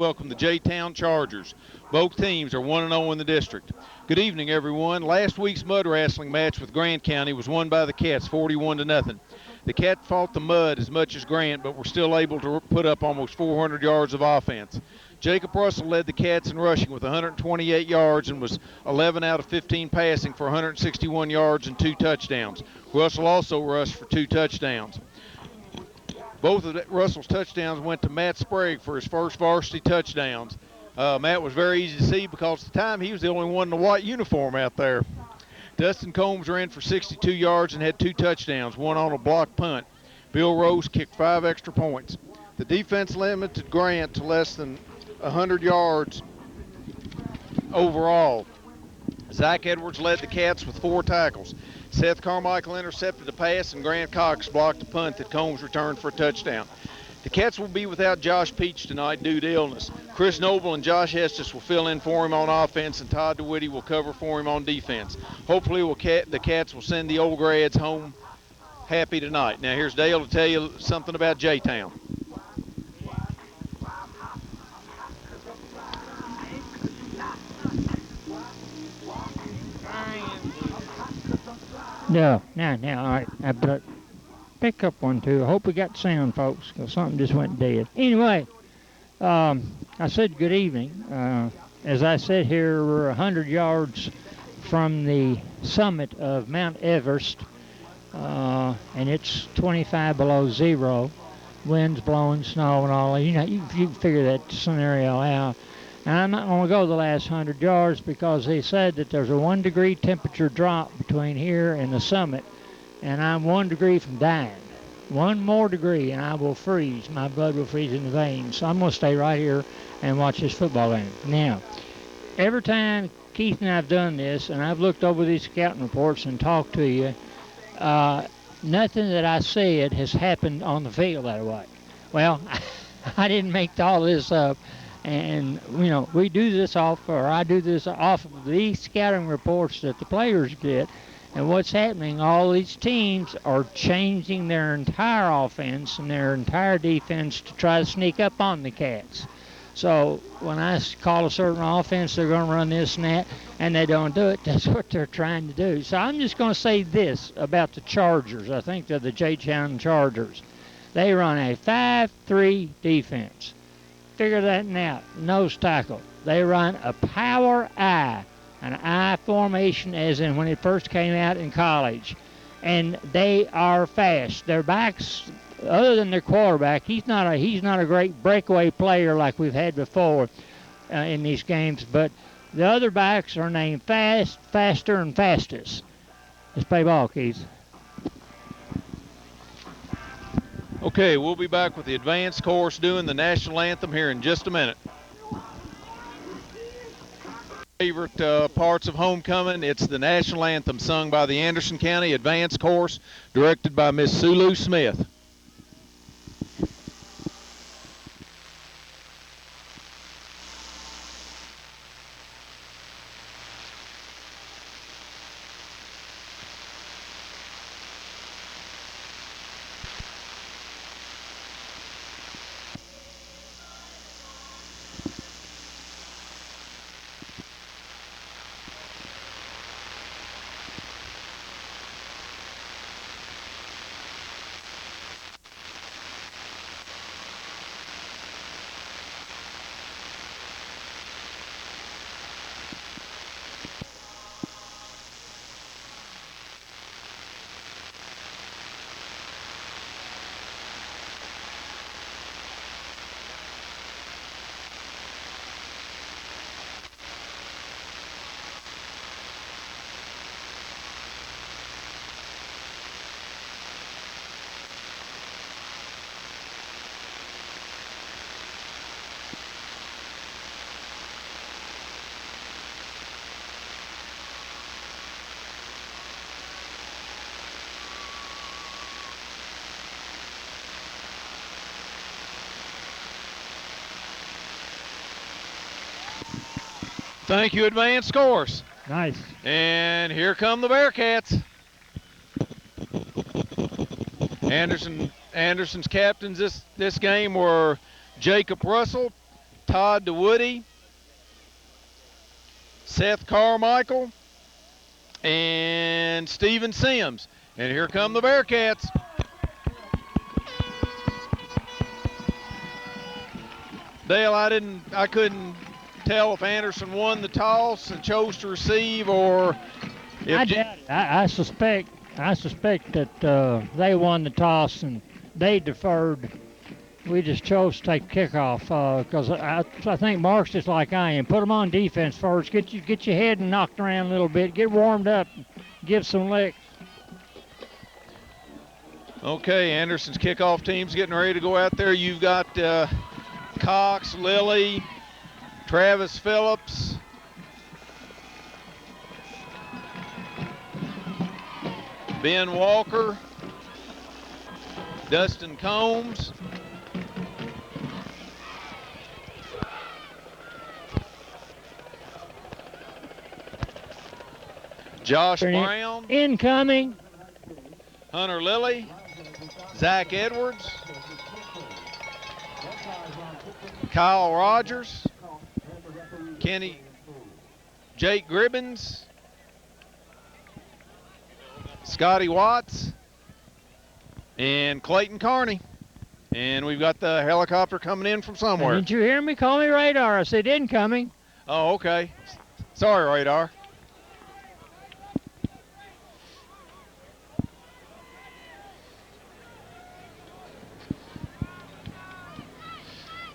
welcome the J-Town Chargers. Both teams are 1-0 in the district. Good evening, everyone. Last week's mud wrestling match with Grant County was won by the Cats 41-0. The Cats fought the mud as much as Grant, but were still able to put up almost 400 yards of offense. Jacob Russell led the Cats in rushing with 128 yards and was 11 out of 15 passing for 161 yards and 2 touchdowns. Russell also rushed for 2 touchdowns. Both of Russell's touchdowns went to Matt Sprague for his first varsity touchdowns. Matt was very easy to see because at the time he was the only one in the white uniform out there. Dustin Combs ran for 62 yards and had 2 touchdowns, one on a blocked punt. Bill Rose kicked 5 extra points. The defense limited Grant to less than 100 yards overall. Zach Edwards led the Cats with 4 tackles. Seth Carmichael intercepted a pass, and Grant Cox blocked a punt that Combs returned for a touchdown. The Cats will be without Josh Peach tonight due to illness. Chris Noble and Josh Estes will fill in for him on offense, and Todd DeWitty will cover for him on defense. Hopefully the Cats will send the old grads home happy tonight. Now here's Dale to tell you something about J-Town. No, now, all right. But pick up one, too. I hope we got sound, folks, because something just went dead. Anyway, I said good evening. As I sit here, we're 100 yards from the summit of Mount Everest, and it's 25 below zero. Winds blowing, snow, and all. You know, you can figure that scenario out. And I'm not going to go the last 100 yards because they said that there's a 1 degree temperature drop between here and the summit, and I'm 1 degree from dying. 1 more degree and I will freeze. My blood will freeze in the veins. So I'm going to stay right here and watch this football game. Now, every time Keith and I have done this, and I've looked over these scouting reports and talked to you, nothing that I said has happened on the field that way. Well, I didn't make all this up. And, you know, I do this off of these scouting reports that the players get. And what's happening, all these teams are changing their entire offense and their entire defense to try to sneak up on the Cats. So when I call a certain offense, they're going to run this and that, and they don't do it. That's what they're trying to do. So I'm just going to say this about the Chargers. I think they're the J-Town Chargers. They run a 5-3 defense. Figure that out. Nose tackle. They run a power I, an I formation as in when it first came out in college. And they are fast. Their backs, other than their quarterback, he's not a great breakaway player like we've had before in these games, but the other backs are named Fast, Faster, and Fastest. Let's play ball, Keith. Okay, we'll be back with the advanced course doing the national anthem here in just a minute. Favorite parts of homecoming, it's the national anthem sung by the Anderson County Advanced Course, directed by Miss Sulu Smith. Thank you, advanced course. Nice. And here come the Bearcats. Anderson's captains this game were Jacob Russell, Todd DeWoody, Seth Carmichael, and Steven Sims. And here come the Bearcats. Dale, I couldn't tell if Anderson won the toss and chose to receive, or if I suspect that they won the toss and they deferred. We just chose to take kickoff because I think Mark's just like I am. Put them on defense first. Get your head knocked around a little bit. Get warmed up. Give some licks. Okay, Anderson's kickoff team's getting ready to go out there. You've got Cox, Lilly, Travis Phillips, Ben Walker, Dustin Combs, Josh Brown, incoming, Hunter Lilly, Zach Edwards, Kyle Rogers, Jake Gribbins, Scotty Watts, and Clayton Carney. And we've got the helicopter coming in from somewhere. Didn't you hear me call me radar? I said incoming. Oh, okay. Sorry, radar.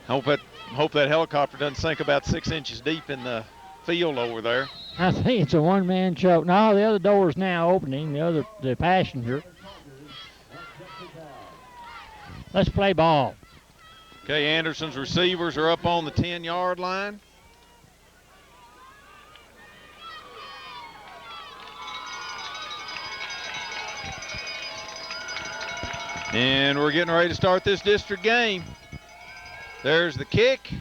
Hope that helicopter doesn't sink about 6 inches deep in the field over there. I think it's a one-man choke. No, the other door is now opening. The passenger. Let's play ball. Okay, Anderson's receivers are up on the 10-yard line. And we're getting ready to start this district game. There's the kick.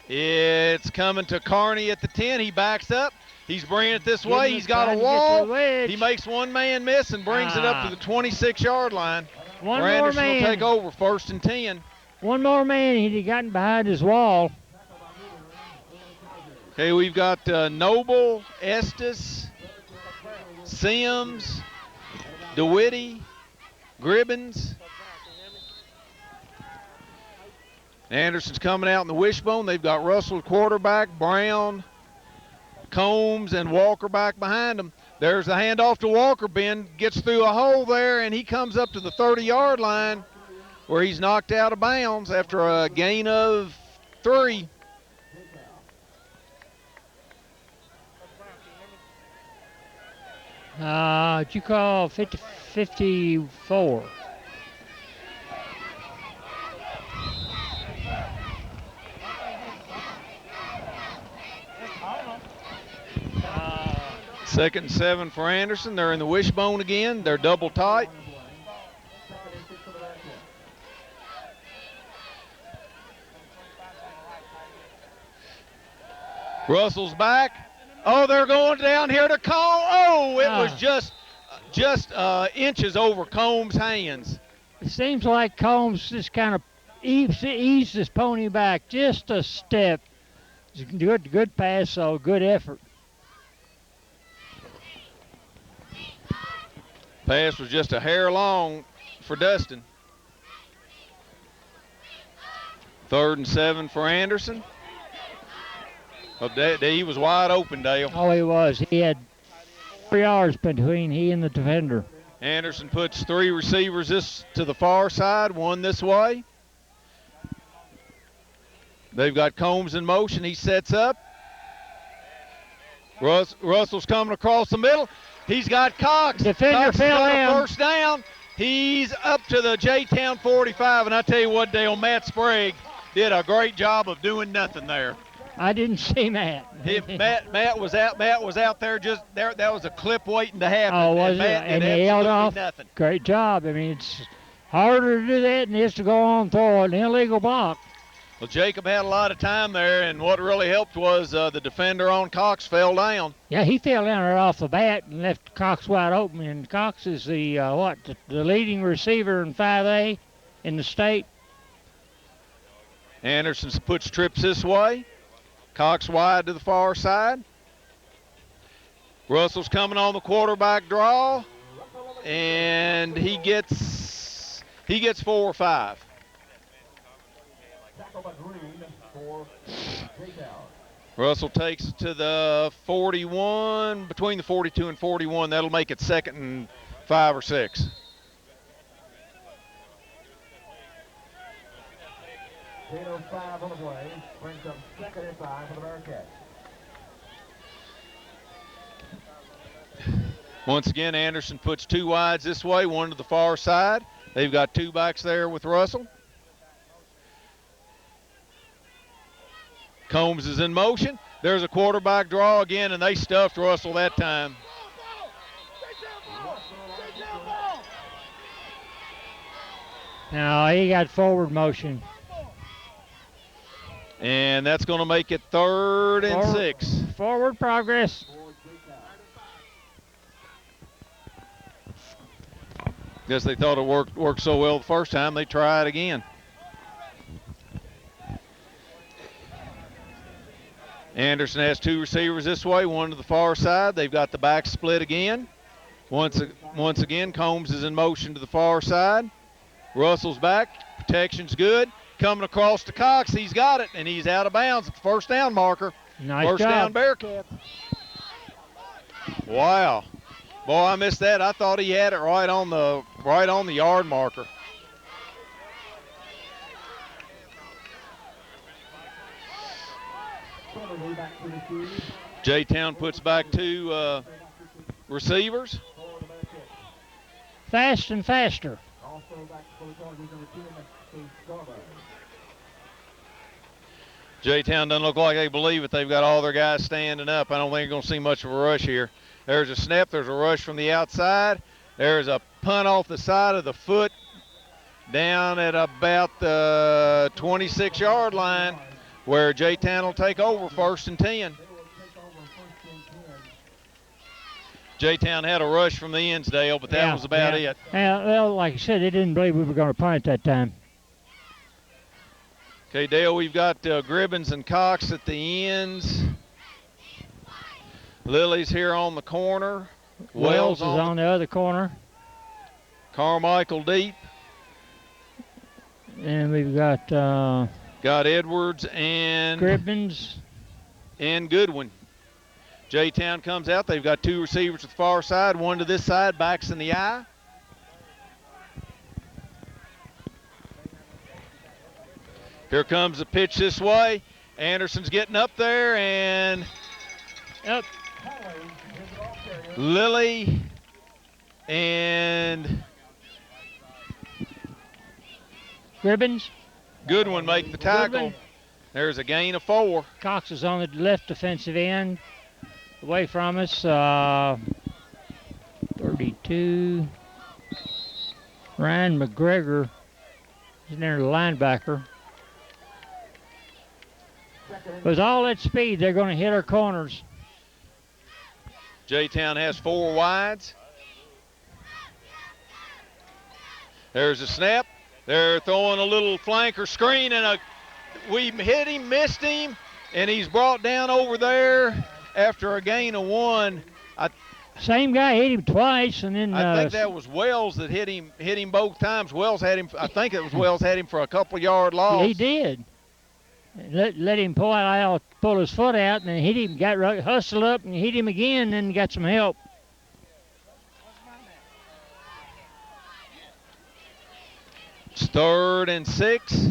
It's coming to Carney at the 10. He backs up. He's bringing it this way. He's got a wall. He makes one man miss and brings it up to the 26-yard line. One more Anderson man. will take over, 1st and 10. One more man. He'd have gotten behind his wall. Okay, we've got Noble, Estes, Sims, DeWitty, Gribbins. Anderson's coming out in the wishbone. They've got Russell quarterback, Brown, Combs, and Walker back behind him. There's the handoff to Walker. Ben gets through a hole there, and he comes up to the 30-yard line where he's knocked out of bounds after a gain of 3. What'd you call 54? Second and 7 for Anderson. They're in the wishbone again. They're double tight. Russell's back. Oh, they're going down here to call. Oh, it was just inches over Combs' hands. It seems like Combs just kind of eased his pony back just a step. Good pass, so good effort. Pass was just a hair long for Dustin. 3rd and 7 for Anderson. He was wide open, Dale. Oh, he was. He had 4 yards between he and the defender. Anderson puts 3 receivers to the far side, 1 this way. They've got Combs in motion. He sets up. Russell's coming across the middle. He's got Cox. Defender fell down. 1st down. He's up to the J-Town 45, and I tell you what, Dale, Matt Sprague did a great job of doing nothing there. I didn't see Matt. If Matt was out there just there. That was a clip waiting to happen. Oh, was and it? Matt And did he held absolutely off. Nothing. Great job. I mean, it's harder to do that than it is to go on and throw an illegal block. Well, Jacob had a lot of time there, and what really helped was the defender on Cox fell down. Yeah, he fell down right off the bat and left Cox wide open. And Cox is the the leading receiver in 5A in the state. Anderson puts trips this way. Cox wide to the far side. Russell's coming on the quarterback draw, and he gets 4 or 5. Russell takes it to the 41, between the 42 and 41. That'll make it 2nd and 5 or 6. .05 on the play brings up 2nd and 5 for the Bearcats. Once again, Anderson puts 2 wides this way, 1 to the far side. They've got 2 backs there with Russell. Combs is in motion. There's a quarterback draw again, and they stuffed Russell that time. Now he got forward motion. And that's going to make it 3rd and 6. Forward progress. Guess they thought it worked so well the first time, they try it again. Anderson has 2 receivers this way, 1 to the far side. They've got the back split again. Once again, Combs is in motion to the far side. Russell's back. Protection's good. Coming across to Cox. He's got it, and he's out of bounds at the first down marker. Nice first job. down Bearcats. Wow. Boy, I missed that. I thought he had it right on the yard marker. J-Town puts back 2 receivers. Fast and faster. J-Town doesn't look like they believe it. They've got all their guys standing up. I don't think you're going to see much of a rush here. There's a snap. There's a rush from the outside. There's a punt off the side of the foot down at about the 26-yard line where J-Town will take over 1st and 10. J-Town had a rush from the Ensdale, but that was about it. Yeah, well, like I said, they didn't believe we were going to punt that time. Okay, Dale, we've got Gribbins and Cox at the ends. Lily's here on the corner. Wells is on the other corner. Carmichael deep. And we've got Edwards and Gribbins and Goodwin. J-Town comes out. They've got 2 receivers to the far side, 1 to this side, backs in the eye. Here comes the pitch this way. Anderson's getting up there, and up. Lily and Gribbins. Goodwin make the tackle. Goodwin. There's a gain of 4. Cox is on the left defensive end. Away from us, 32. Ryan McGregor is near the linebacker. With all that speed, they're going to hit our corners. J-Town has 4 wides. There's a snap. They're throwing a little flanker screen, and we hit him, missed him, and he's brought down over there after a gain of 1. Same guy hit him twice, and then I think that was Wells that hit him both times. Wells had him. I think it was Wells had him for a couple-yard loss. He did. Let him pull his foot out, and then hit him. Hustled up and hit him again, and then got some help. It's 3rd and 6.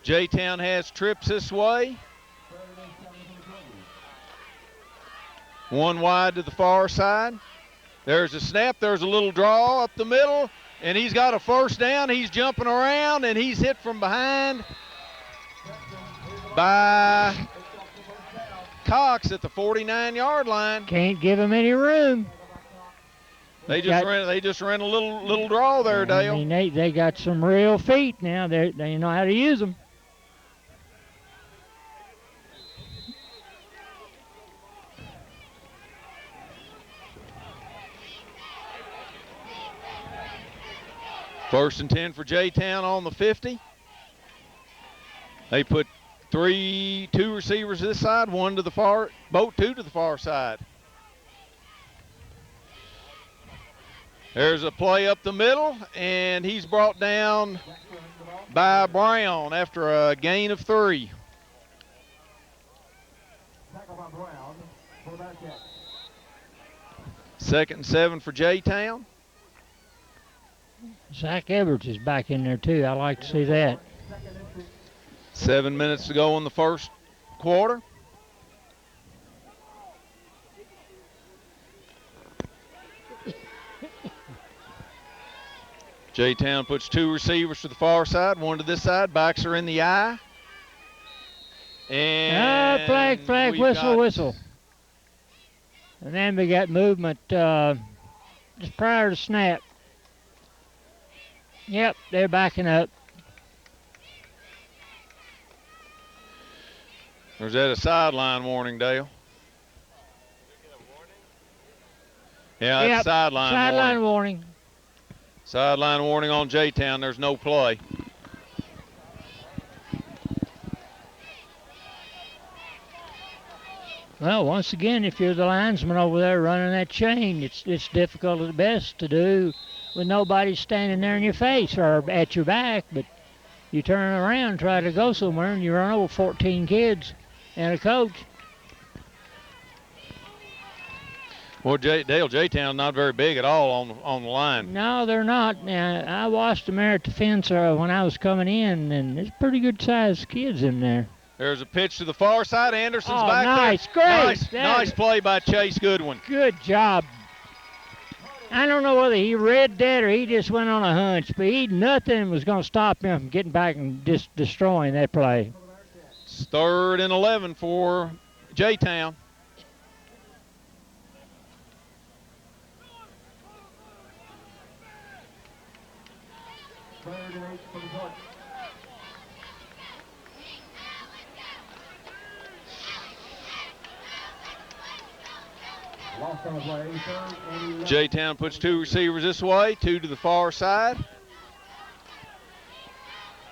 J-Town has trips this way. 1 wide to the far side. There's a snap. There's a little draw up the middle, and he's got a 1st down. He's jumping around, and he's hit from behind by Cox at the 49-yard line. Can't give him any room. They just ran a little draw there, Dale. I mean, they got some real feet now. They know how to use them. First and 10 for J-Town on the 50. They put two receivers this side, two to the far side. There's a play up the middle, and he's brought down by Brown after a gain of 3. Tackle by Brown for the Bearcats. 2nd and 7 for J-Town. Zach Edwards is back in there too. I like to see that. 7 minutes to go in the first quarter. J-Town puts 2 receivers to the far side, 1 to this side. Backs are in the eye. And flag, whistle. And then we got movement just prior to snap. Yep, they're backing up. Or is that a sideline warning, Dale? Yeah, that's sideline warning. Sideline warning on J-Town. There's no play. Well, once again, if you're the linesman over there running that chain, it's difficult at best to do with nobody standing there in your face or at your back, but you turn around and try to go somewhere and you run over 14 kids and a coach. Well, J-Town not very big at all on the line. No, they're not. I watched them there at the fence when I was coming in, and there's pretty good-sized kids in there. There's a pitch to the far side. Anderson's back nice, there. Great. Nice play by Chase Goodwin. Good job. I don't know whether he read that or he just went on a hunch, but nothing was going to stop him from getting back and just destroying that play. It's 3rd and 11 for J-Town. J-Town puts 2 receivers this way, 2 to the far side.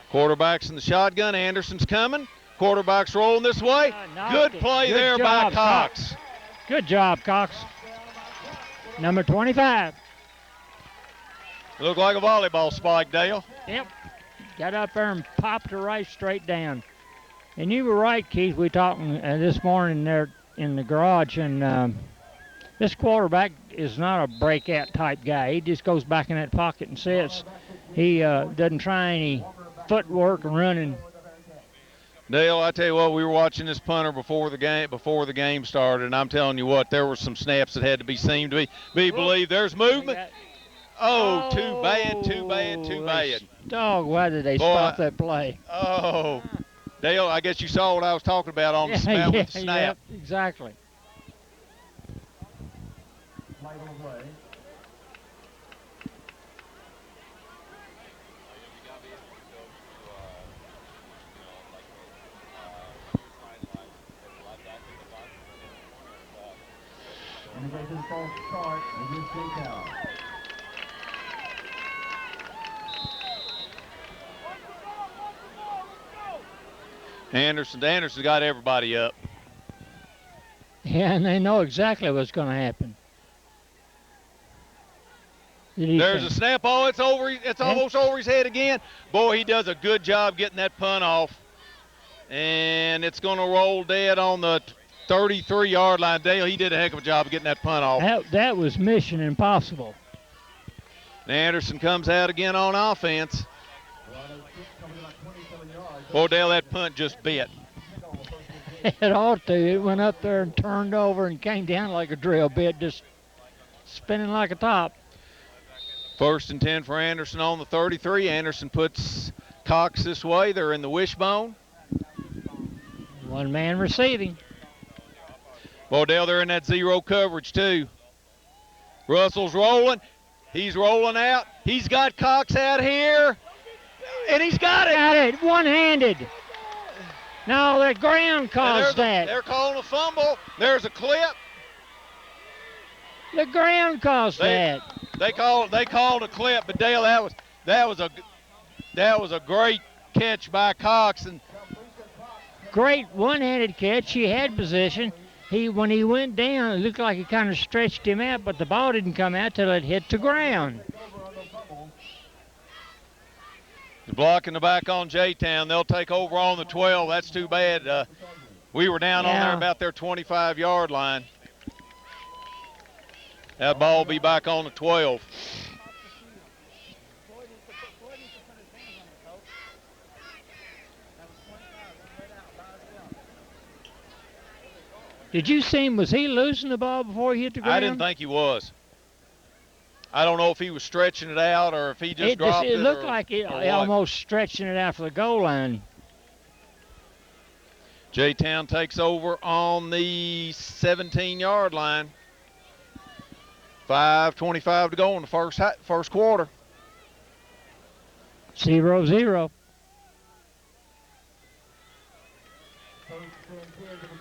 Quarterback's in the shotgun. Anderson's coming. Quarterback's rolling this way. Good play there by Cox. Good job, Cox. Number 25. Looked like a volleyball spike, Dale. Yep. Got up there and popped her right straight down. And you were right, Keith. We talking this morning there in the garage, and this quarterback is not a breakout type guy. He just goes back in that pocket and sits. He doesn't try any footwork and running. Dale, I tell you what, we were watching this punter before the game started, and I'm telling you what, there were some snaps that had to be seen to be believed. There's movement. Oh, too bad. Dog, why did they stop that play? Oh, Dale, I guess you saw what I was talking about on the snap with the snap. Yep, exactly. Anderson's got everybody up. Yeah, and they know exactly what's going to happen. There's a snap. Oh, it's over. It's almost over his head again. Boy, he does a good job getting that punt off. And it's going to roll dead on the 33-yard line. Dale, he did a heck of a job of getting that punt off. That was mission impossible. Anderson comes out again on offense. Boy, Dale, that punt just bit. It ought to. It went up there and turned over and came down like a drill bit, just spinning like a top. 1st and 10 for Anderson on the 33. Anderson puts Cox this way. They're in the wishbone. One man receiving. Boy, Dale, they're in that zero coverage too. Russell's rolling. He's rolling out. He's got Cox out here. And he's got it. Got it. One-handed. No, the ground caused that. They're calling a fumble. There's a clip. The ground caused that. They called a clip, but Dale, that was a great catch by Cox, and great one-handed catch. He had position. When he went down, it looked like he kind of stretched him out, but the ball didn't come out till it hit the ground. The block in the back on J-Town. They'll take over on the 12. That's too bad. We were down on there about their 25-yard line. That ball will be back on the 12. Did you see him? Was he losing the ball before he hit the ground? I didn't think he was. I don't know if he was stretching it out or if he just dropped it. It looked like it almost stretching it out for the goal line. J-Town takes over on the 17-yard line. 5:25 to go in the first quarter. 0-0.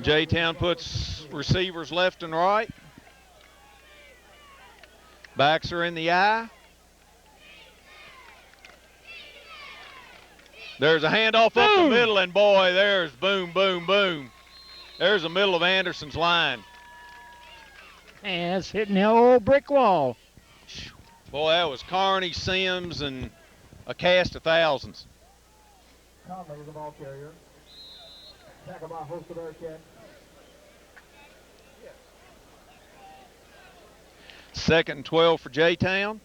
J-Town puts receivers left and right. Backs are in the eye. There's a handoff up the middle, and boy, there's boom, boom, boom. There's the middle of Anderson's line. And it's hitting the old brick wall. Boy, that was Carney, Sims, and a cast of thousands. Conley is the ball carrier. Tackle by host of Bearcats. Second and 12 for J-Town.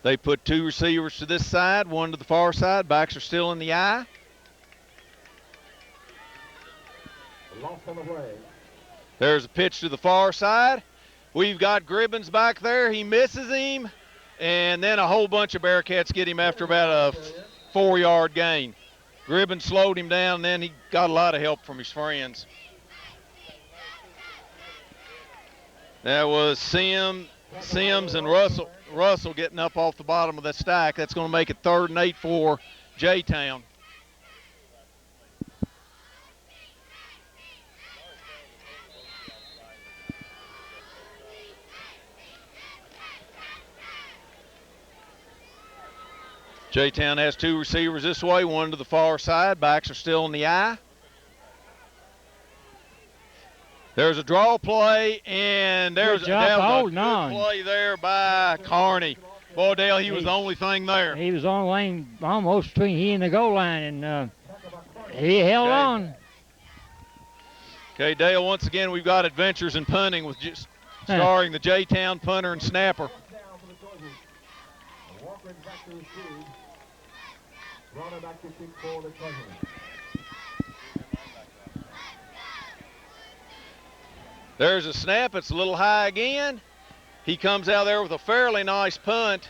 They put two receivers to this side, one to the far side. Backs are still in the eye. Lost on the way. There's a pitch to the far side. We've got Gribbins back there. He misses him. And then a whole bunch of Bearcats get him after about a 4-yard gain. Gribbins slowed him down, and then he got a lot of help from his friends. That was Sims and Russell getting up off the bottom of that stack. That's going to make it 3rd and 8 for J-Town. J-Town has two receivers this way, one to the far side. Backs are still in the eye. There's a draw play, and there's a good play there by Carney. Boy, Dale, he was the only thing there. He was on the lane almost between he and the goal line, and he held on. Okay, Dale, once again, we've got Adventures in Punting with just starring the J-Town punter and snapper. There's a snap. It's a little high again. He comes out there with a fairly nice punt,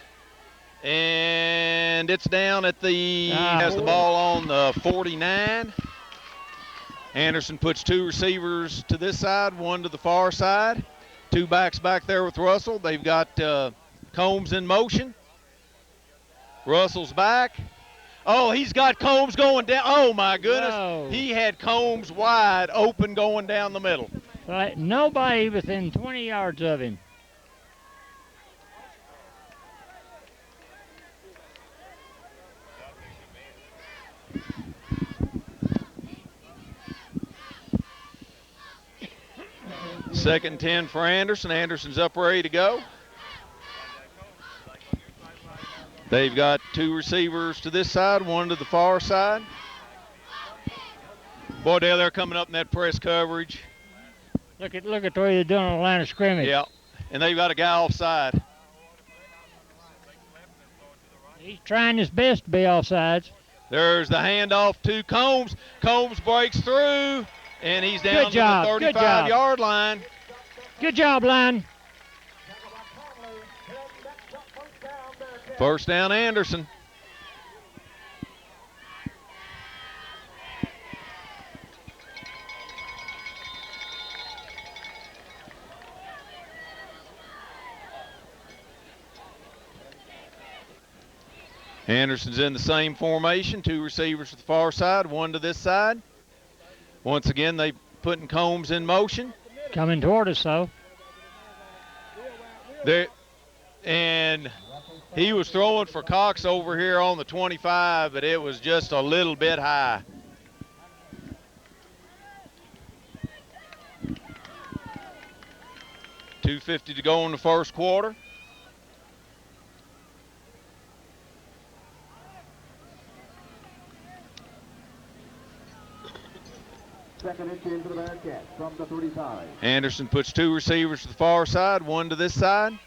and it's down at the has the ball on the 49. Anderson puts two receivers to this side, one to the far side. Two backs back there with Russell. They've got Combs in motion. Russell's back. Oh, he's got Combs going down. Oh, my goodness. Whoa. He had Combs wide open going down the middle. Right, nobody within 20 yards of him. Second 10 for Anderson. Anderson's up ready to go. They've got two receivers to this side, one to the far side. Boy, Dale, they're coming up in that press coverage. Look at the way they're doing on the line of scrimmage. Yeah, and they've got a guy offside. He's trying his best to be offsides. There's the handoff to Combs. Combs breaks through, and he's down to the 35-yard line. Good job, line. First down, Anderson. Anderson's in the same formation, two receivers to the far side, one to this side. Once again, they putting Combs in motion. Coming toward us, though. And he was throwing for Cox over here on the 25, but it was just a little bit high. 2:50 to go in the first quarter. Second and 10 for the Bearcats from the 35. Anderson puts 2 receivers to the far side, 1 to this side.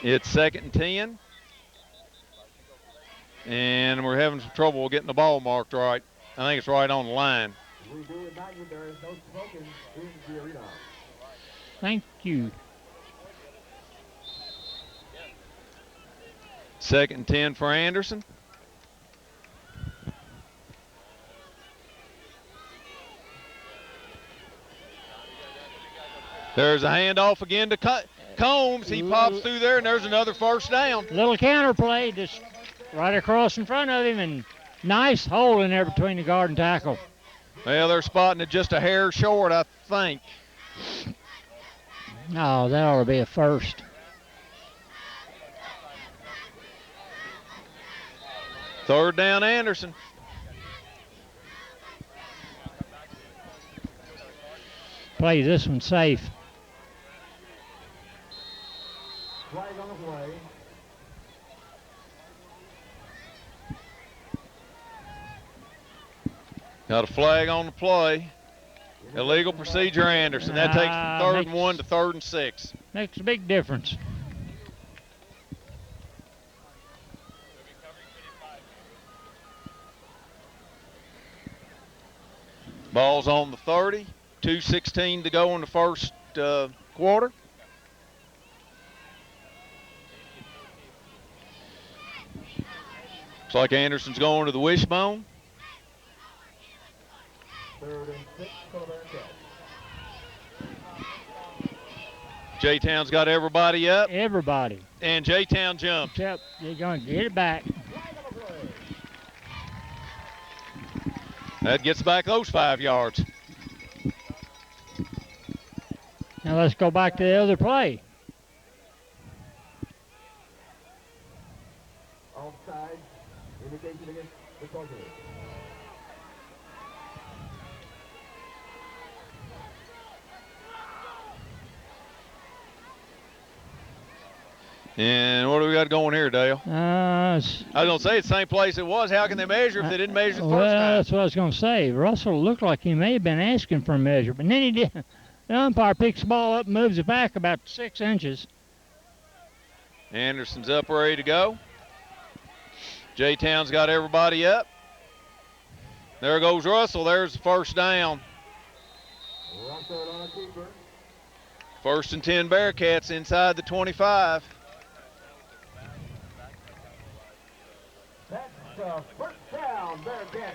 It's 2nd and 10. And we're having some trouble getting the ball marked right. I think it's right on the line. We do it now. There is no smoking in the arena. Thank you. 2nd and 10 for Anderson. There's a handoff again to Combs. He pops through there, and there's another first down. Little counter play just right across in front of him, and nice hole in there between the guard and tackle. Well, they're spotting it just a hair short, I think. Oh, that ought to be a first. Third down, Anderson. Play this one safe. Flag on the play. Got a flag on the play. Illegal procedure, Anderson. That takes from 3rd and 1 to 3rd and 6. Makes a big difference. Ball's on the 30. 2:16 to go in the first quarter. Looks like Anderson's going to the wishbone. 3rd and 6 for the Bearcats. J-Town's got everybody up. Everybody. And J-Town jumped. Yep, they're going to get it back. That gets back those 5 yards. Now let's go back to the other play. Offside. Indication against the Tar Heels. And what do we got going here, Dale? I was going to say it's the same place it was. How can they measure if they didn't measure the first well, time? that's what I was going to say. Russell looked like he may have been asking for a measure, but then he did. The umpire picks the ball up and moves it back about 6 inches. Anderson's up, ready to go. J-Town's got everybody up. There goes Russell. There's the first down. Russell on a keeper. 1st and 10 Bearcats inside the 25. That's the first down, Bearcats.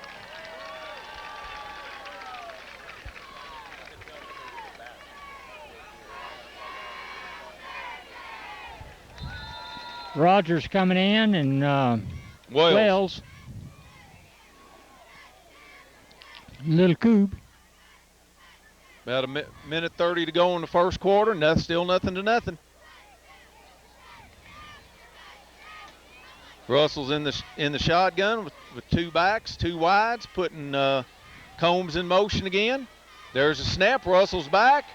Rogers coming in and Wells. Little Coob. About a minute 30 to go in the first quarter. Still nothing to nothing. Russell's in the shotgun with 2 backs, 2 wides, putting Combs in motion again. There's a snap. Russell's back,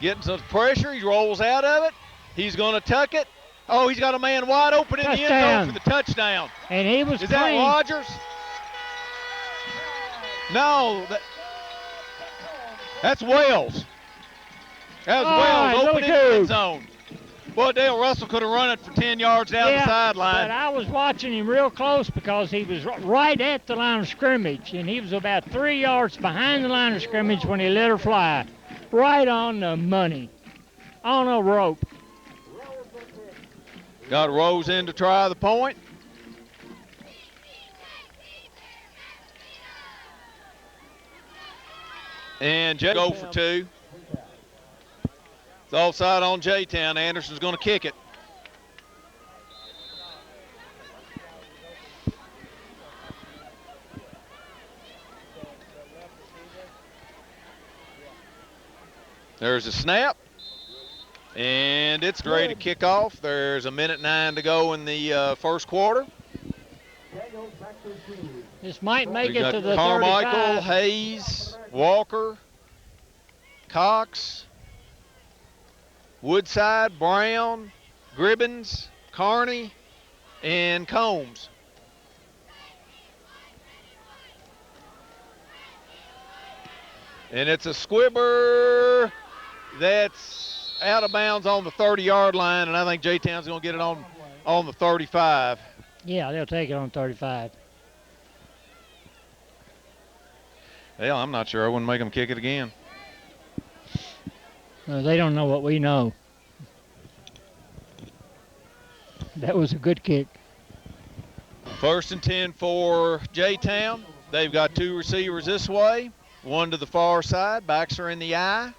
getting some pressure. He rolls out of it. He's going to tuck it. Oh, he's got a man wide open in the end zone for the touchdown. And he was Is that Rogers? No, that's Wells. That was Wells open in the end zone. Well, Dale Russell could have run it for 10 yards down the sideline. But I was watching him real close because he was right at the line of scrimmage, and he was about 3 yards behind the line of scrimmage when he let her fly. Right on the money, on a rope. Got Rose in to try the point. And Jay go for 2. It's offside on J-Town. Anderson's going to kick it. There's a snap. And it's ready to kick off. There's a minute 9 to go in the first quarter. Daniels This might make We it got to the Carmichael, 35. Hayes, Walker, Cox, Woodside, Brown, Gribbins, Carney, and Combs. And it's a squibber that's out of bounds on the 30-yard line, and I think J-Town's going to get it on the 35. Yeah, they'll take it on 35. Hell, I'm not sure. I wouldn't make them kick it again. They don't know what we know. That was a good kick. 1st and 10 for J-Town. They've got 2 receivers this way, 1 to the far side. Backs are in the eye.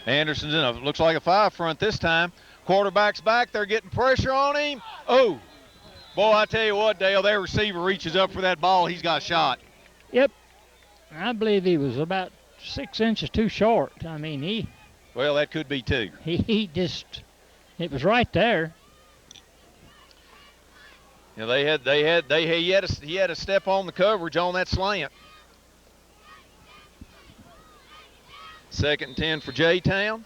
Anderson's in a, looks like a 5 front this time. Quarterback's back. They're getting pressure on him. Oh, boy, I tell you what, Dale, their receiver reaches up for that ball. He's got shot. Yep. I believe he was about 6 inches too short. I mean, Well, that could be too. he just, it was right there. You know, he had a step on the coverage on that slant. 2nd and 10 for J-Town.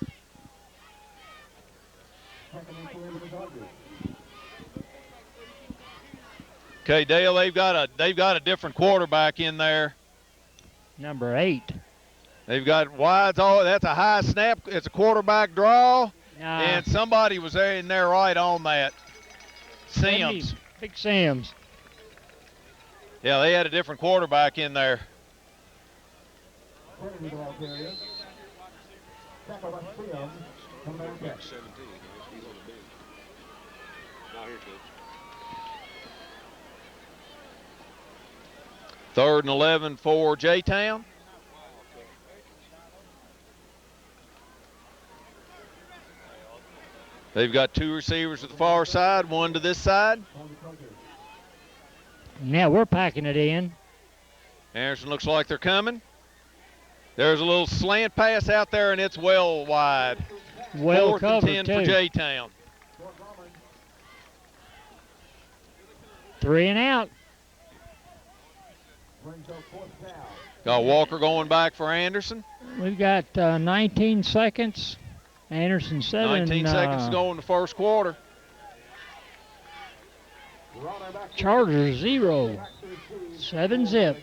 Okay, Dale, they've got a different quarterback in there. Number 8. They've got wides. Oh, that's a high snap. It's a quarterback draw, and somebody was there in there right on that. Sims. Big Sims. Yeah, they had a different quarterback in there. Third and 11 for J-Town. They've got 2 receivers to the far side, 1 to this side. Now we're packing it in. Anderson looks like they're coming. There's a little slant pass out there, and it's well wide. Well 4th covered, and 10 too. for J-Town. 3 and out. Got Walker going back for Anderson. We've got 19 seconds. Anderson 7. 19 seconds to go in the first quarter. Chargers 0. 7 zip.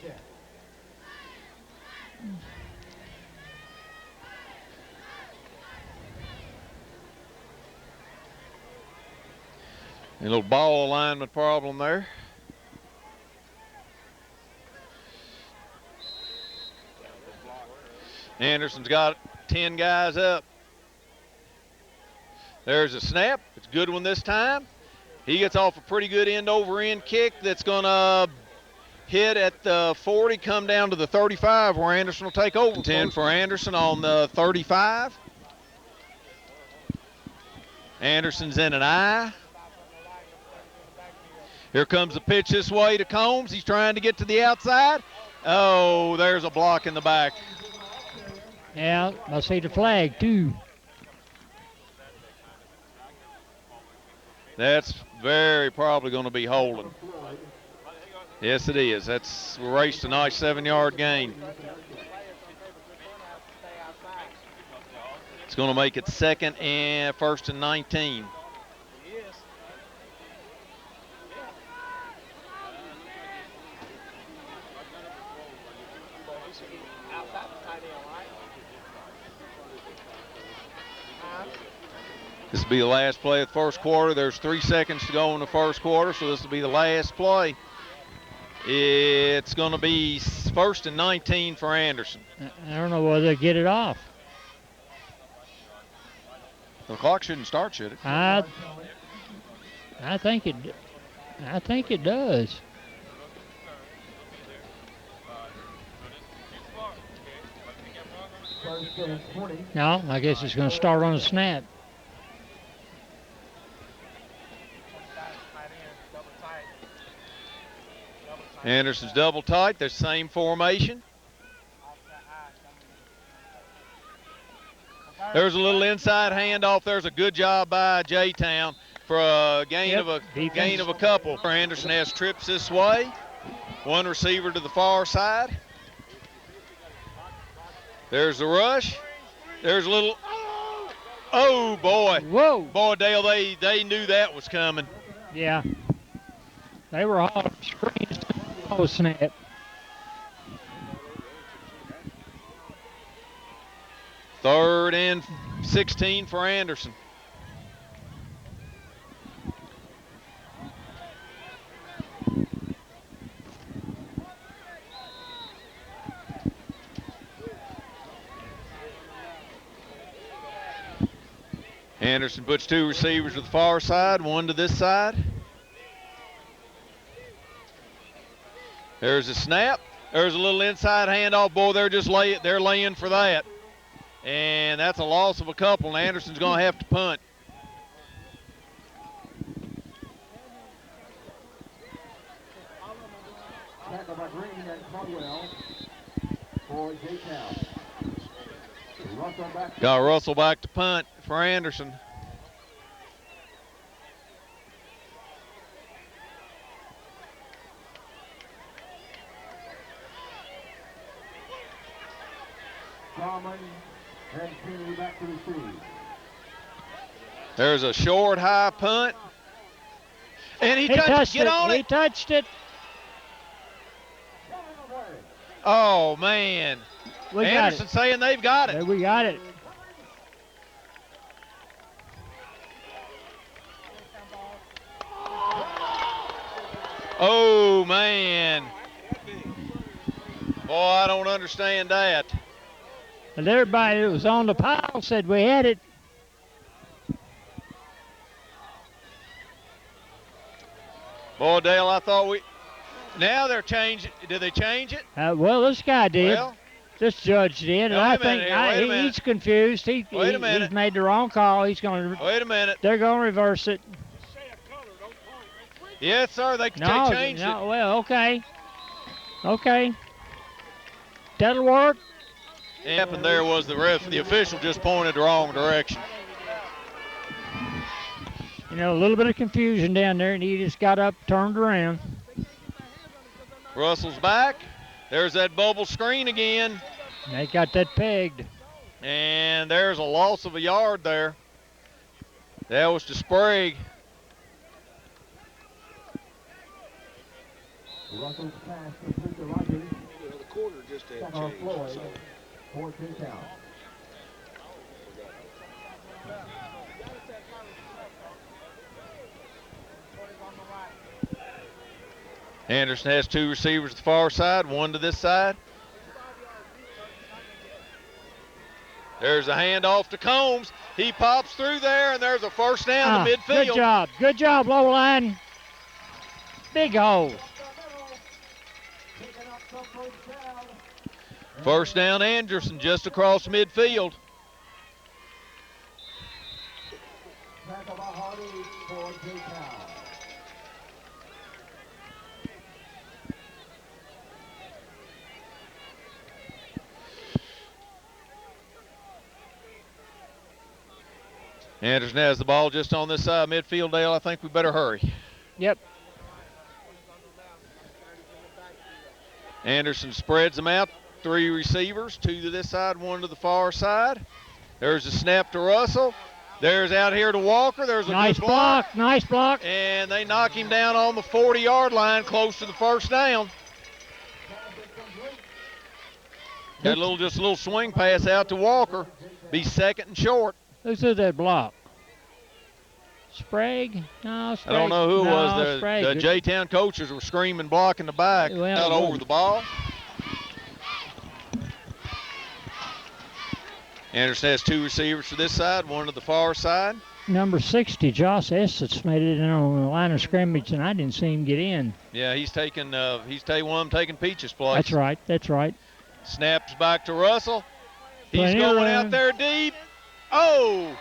A little ball alignment problem there. Anderson's got 10 guys up. There's a snap. It's a good one this time. He gets off a pretty good end-over-end kick that's going to hit at the 40, come down to the 35, where Anderson will take over. 10 for Anderson on the 35. Anderson's in an eye. Here comes the pitch this way to Combs. He's trying to get to the outside. Oh, there's a block in the back. Yeah, I see the flag, too. That's very probably going to be holding. Yes, it is. That's raced a nice 7-yard gain. It's going to make it 1st and 19. This will be the last play of the first quarter. There's 3 seconds to go in the first quarter, so this will be the last play. It's going to be 1st and 19 for Anderson. I don't know whether they get it off. The clock shouldn't start, should it? I think it does. No, I guess it's going to start on the snap. Anderson's double tight. They're same formation. There's a little inside handoff. There's a good job by J-Town for a gain of a couple. Anderson has trips this way. One receiver to the far side. There's the rush. There's a little. Oh boy! Whoa! Boy, Dale, they knew that was coming. Yeah. They were all screens. Oh snap! Third and 16 for Anderson. Anderson puts two receivers to the far side, one to this side. There's a snap. There's a little inside handoff. Boy, they're laying for that. And that's a loss of a couple, and Anderson's going to have to punt. Tackle by Green and Caldwell for J-Town. Got Russell back to punt for Anderson. Salmon and Kennedy back to receive. There's a short, high punt. And he touched it. Get on it. He touched it. Oh, man. Anderson saying they've got it. We got it. Oh, man. Boy, I don't understand that. And everybody that was on the pile said we had it. Boy, Dale, I thought we... Now they're changing. Did they change it? Well, this guy did. Well, this judge did. And I think he's confused. He's made the wrong call. He's going to... Wait a minute. They're going to reverse it. Yes, sir. They changed it. Well, okay. Okay. That'll work. What happened there was the official just pointed the wrong direction. You know, a little bit of confusion down there, and he just got up, turned around. Russell's back. There's that bubble screen again. They got that pegged. And there's a loss of a yard there. That was to Sprague. Russell's pass complete to Rogers. The quarter just had changed. Floyd for J-Town. Anderson has two receivers to the far side, one to this side. There's a handoff to Combs. He pops through there, and there's a first down to midfield. Good job. Good job, low line. Big hole. First down, Anderson just across midfield. Tackle by Hardy for J-Town. Anderson has the ball just on this side midfield, Dale. I think we better hurry. Yep. Anderson spreads them out. Three receivers, two to this side, one to the far side. There's a snap to Russell. There's out here to Walker. There's a nice good block. Nice block. And they knock him down on the 40-yard line, close to the first down. Got just a little swing pass out to Walker. Be second and short. Who threw that block? Sprague? No, Sprague. I don't know who it was. Sprague. The J-Town coaches were screaming, blocking the back, out over the ball. Anderson has two receivers to this side, one to the far side. Number 60, Josh Essex, made it in on the line of scrimmage, and I didn't see him get in. Yeah, he's one of them taking Peach's place. That's right. Snaps back to Russell. He's going out there deep. Oh,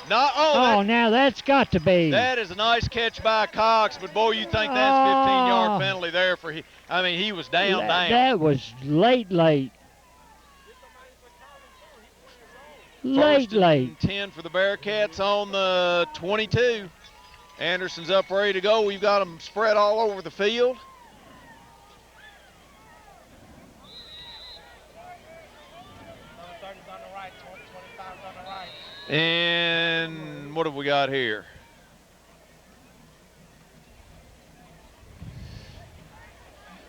now that's got to be. That is a nice catch by Cox, but boy, you think that's 15-yard penalty there for he was down. That was late. Late. 10 for the Bearcats on the 22. Anderson's up ready to go. We've got them spread all over the field. And what have we got here?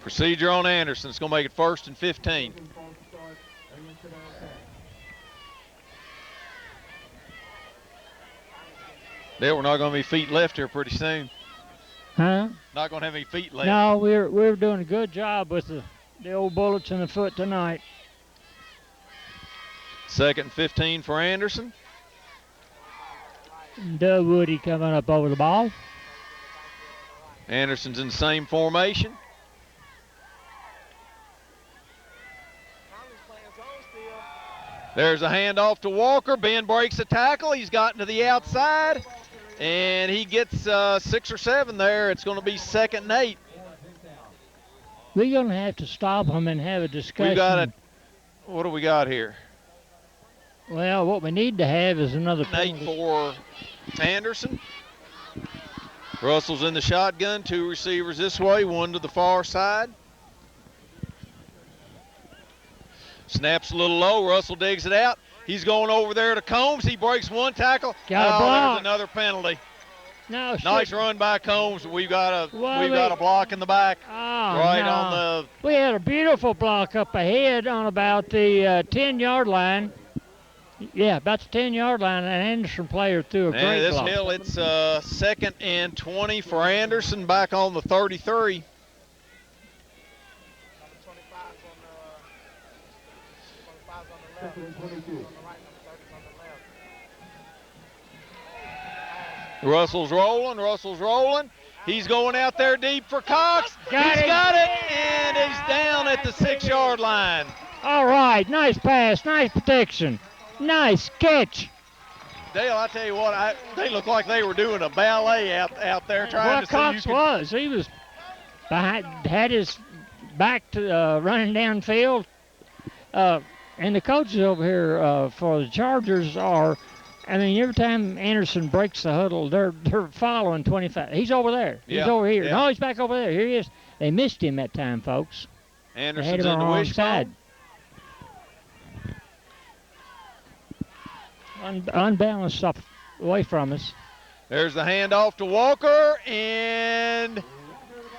Procedure on Anderson. It's going to make it 1st and 15. Dale, we're not going to be feet left here pretty soon. Huh? Not going to have any feet left. No, we're doing a good job with the old bullets in the foot tonight. 2nd and 15 for Anderson. Doug Woody coming up over the ball. Anderson's in the same formation. There's a handoff to Walker. Ben breaks a tackle. He's gotten to the outside, and he gets 6 or 7 there. It's going to be 2nd and 8. We're going to have to stop him and have a discussion. We got what do we got here? Well, what we need to have is another 8 for Anderson. Russell's in the shotgun. 2 receivers this way, 1 to the far side. Snaps a little low. Russell digs it out. He's going over there to Combs. He breaks 1 tackle. Got a block. There's another penalty. No, nice run by Combs. We've got a block in the back. Oh, right no. on the. We had a beautiful block up ahead on about the 10-yard line. Yeah, about the 10-yard line. An Anderson player threw a great block. This hill, it's 2nd and 20 for Anderson back on the 33. Russell's rolling. He's going out there deep for Cox. He's got it, and he's down at the 6-yard line. All right, nice pass, nice protection, nice catch. Dale, I tell you what, they look like they were doing a ballet out there trying to see. Cox was. He was had his back to running downfield. And the coaches over here for the Chargers are, I mean, every time Anderson breaks the huddle, they're following 25. He's over there. He's over here. Yeah. No, he's back over there. Here he is. They missed him that time, folks. Anderson's in the wishbone. Unbalanced up away from us. There's the handoff to Walker, and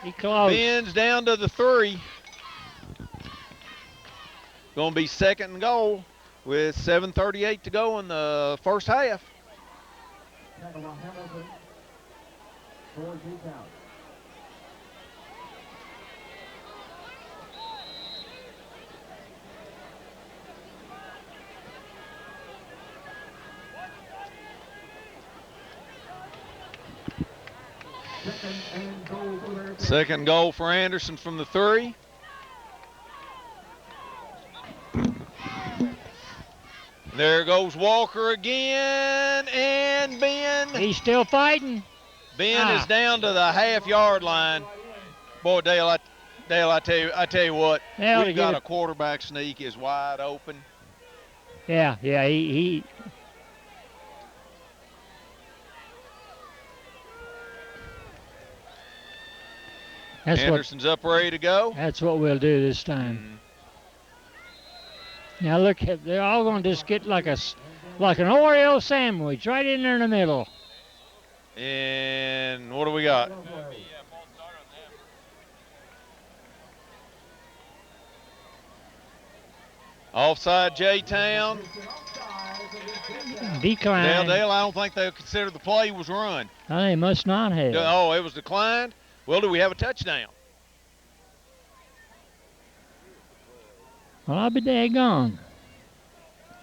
he bends down to the 3. Going to be 2nd and goal with 7:38 to go in the first half. Second goal for Anderson from the 3. There goes Walker again, and Ben. He's still fighting. Ben is down to the half-yard line. Boy, Dale, I tell you what, we've got a quarterback sneak is wide open. Yeah, he. Anderson's up ready to go. That's what we'll do this time. Now look, they're all going to just get like an Oreo sandwich right in there in the middle. And what do we got? Offside J-Town. Decline. Dale, I don't think they considered the play was run. Oh, they must not have. Oh, it was declined? Well, do we have a touchdown? Well, I'll be daggone.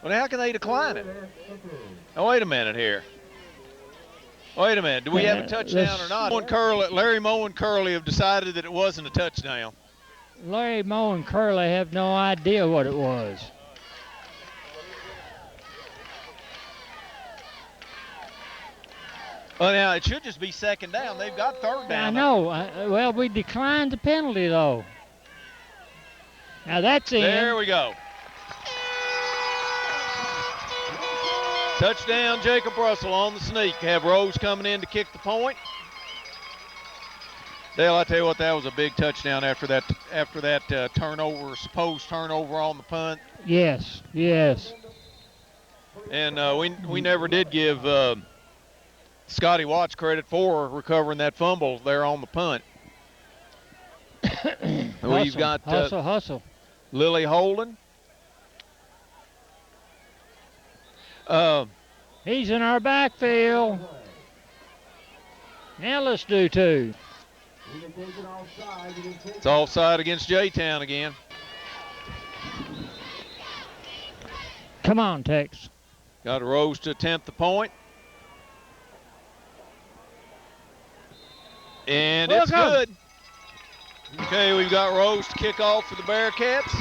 Well, how can they decline it? Oh, wait a minute here. Wait a minute. Do we have a touchdown or not? Larry Moe and Curley have decided that it wasn't a touchdown. Larry Moe and Curley have no idea what it was. Well, now, it should just be 2nd down. They've got 3rd down. I know. Well, we declined the penalty, though. Now, that's in. There we go. Touchdown, Jacob Russell on the sneak. Have Rose coming in to kick the point. Dale, I tell you what, that was a big touchdown after that turnover, supposed turnover on the punt. Yes, yes. And we never did give Scotty Watts credit for recovering that fumble there on the punt. We've got hustle. Lily Holden. He's in our backfield. Now let's do 2. It's offside against J-Town again. Come on, Tex. Got a Rose to attempt the point. And it's good. Okay, we've got Rose to kick off for the Bearcats.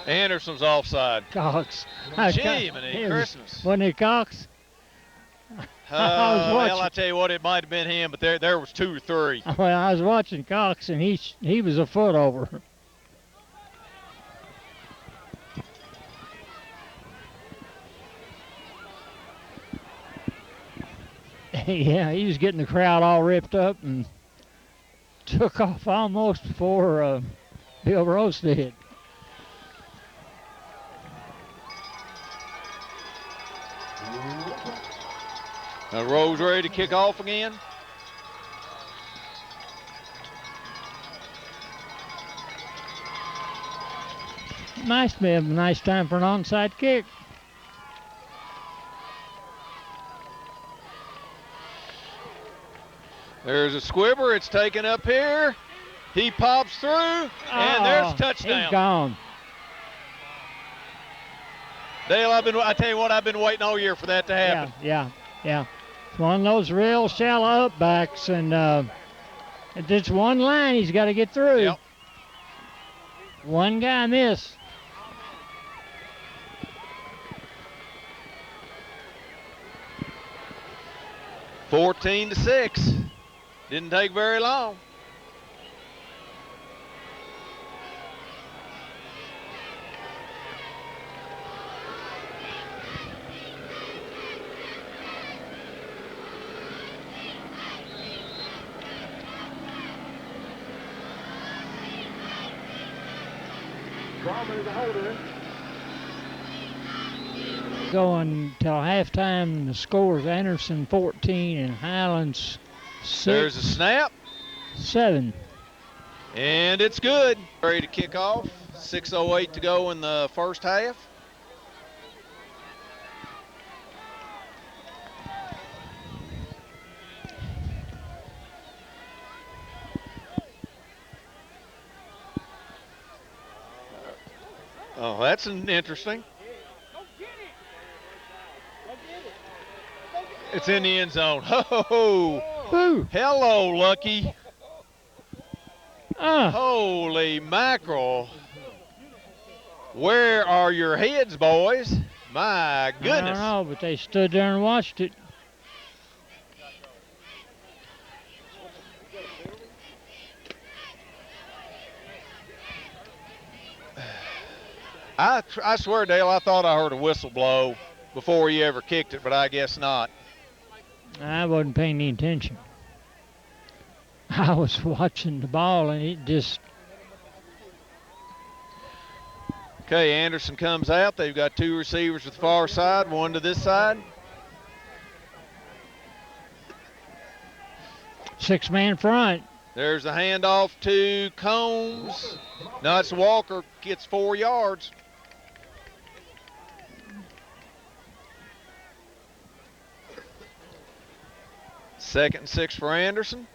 Anderson's offside. Cox. Jiminy Christmas. Wasn't it Cox? Well, I tell you what, it might have been him, but there was 2 or 3. Well, I was watching Cox, and he was a foot over. Yeah, he was getting the crowd all ripped up and took off almost before Bill Rose did. Rose ready to kick off again. Nice man, nice time for an onside kick. There's a squibber. It's taken up here. He pops through, and there's a touchdown. He's gone. Dale, I tell you what, I've been waiting all year for that to happen. Yeah. It's one of those real shallow upbacks, and it's one line he's got to get through. Yep. One guy missed. $14 to 6. Didn't take very long. Going till halftime, the score's Anderson 14 and Highlands 6. There's a snap. 7. And it's good. Ready to kick off. 6:08 to go in the first half. Oh, that's interesting. It's in the end zone. Ho! Woo. Hello, Lucky. Holy mackerel. Where are your heads, boys? My goodness. I don't know, but they stood there and watched it. I swear, Dale, I thought I heard a whistle blow before he ever kicked it, but I guess not. I wasn't paying any attention. I was watching the ball, and it just... Okay, Anderson comes out. They've got 2 receivers to the far side, 1 to this side. 6-man front. There's a handoff to Combs. No, it's Walker, gets 4 yards. Second and 6 for Anderson.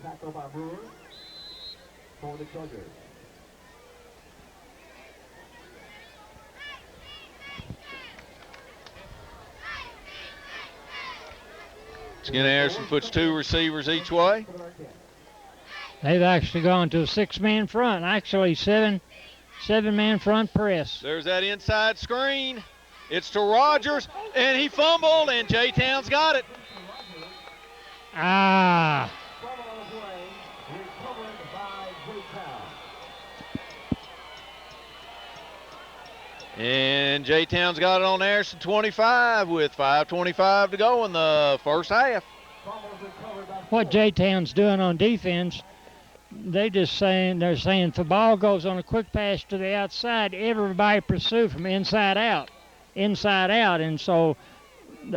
Again, Anderson puts 2 receivers each way. They've actually gone to a 6-man front. Actually, 7 7-man front press. There's that inside screen. It's to Rogers, and he fumbled, and J-Town's got it. Ah. Fumble on the play. Recovered by J-Town. And J-Town's got it on Anderson 25 with 5:25 to go in the first half. What J-Town's doing on defense, they're saying if the ball goes on a quick pass to the outside, everybody pursue from inside out. And so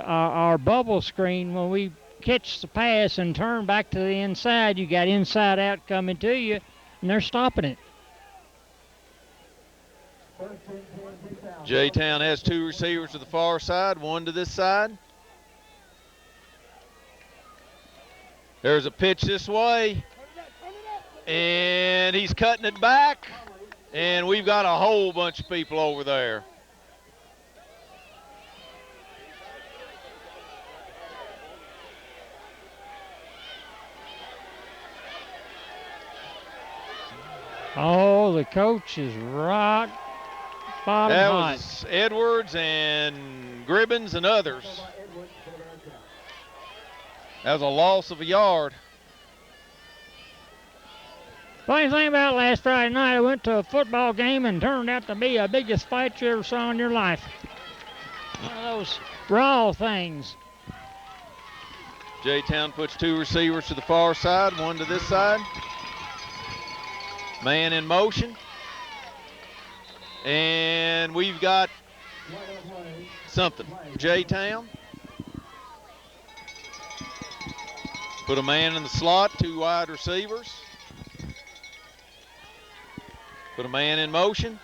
our bubble screen, when we catch the pass and turn back to the inside, you got inside out coming to you, and they're stopping it. J-Town has 2 receivers to the far side, 1 to this side. There's a pitch this way, and he's cutting it back, and we've got a whole bunch of people over there. Oh, the coach is rock bottom That hot. was Edwards and Gribbins and others. That was a loss of a yard. Funny thing about last Friday night, I went to a football game and turned out to be the biggest fight you ever saw in your life. One of those raw things. J-Town puts 2 receivers to the far side, 1 to this side. Man in motion. And we've got something. J-Town. Put a man in the slot, 2 wide receivers. Put a man in motion.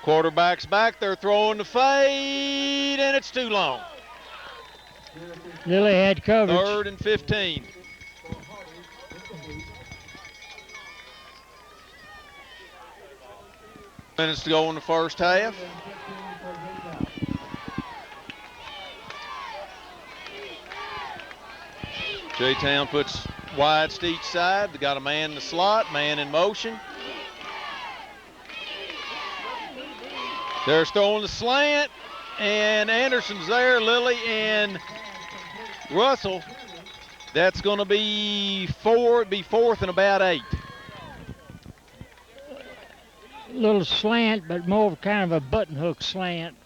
Quarterback's back. They're throwing the fade, and it's too long. Lily had coverage. 3rd and 15. Minutes to go in the first half. J-Town puts wides to each side. They got a man in the slot, man in motion. They're throwing the slant, and Anderson's there, Lily and Russell. That's going to be 4th and about 8. Little slant, but more of kind of a button hook slant.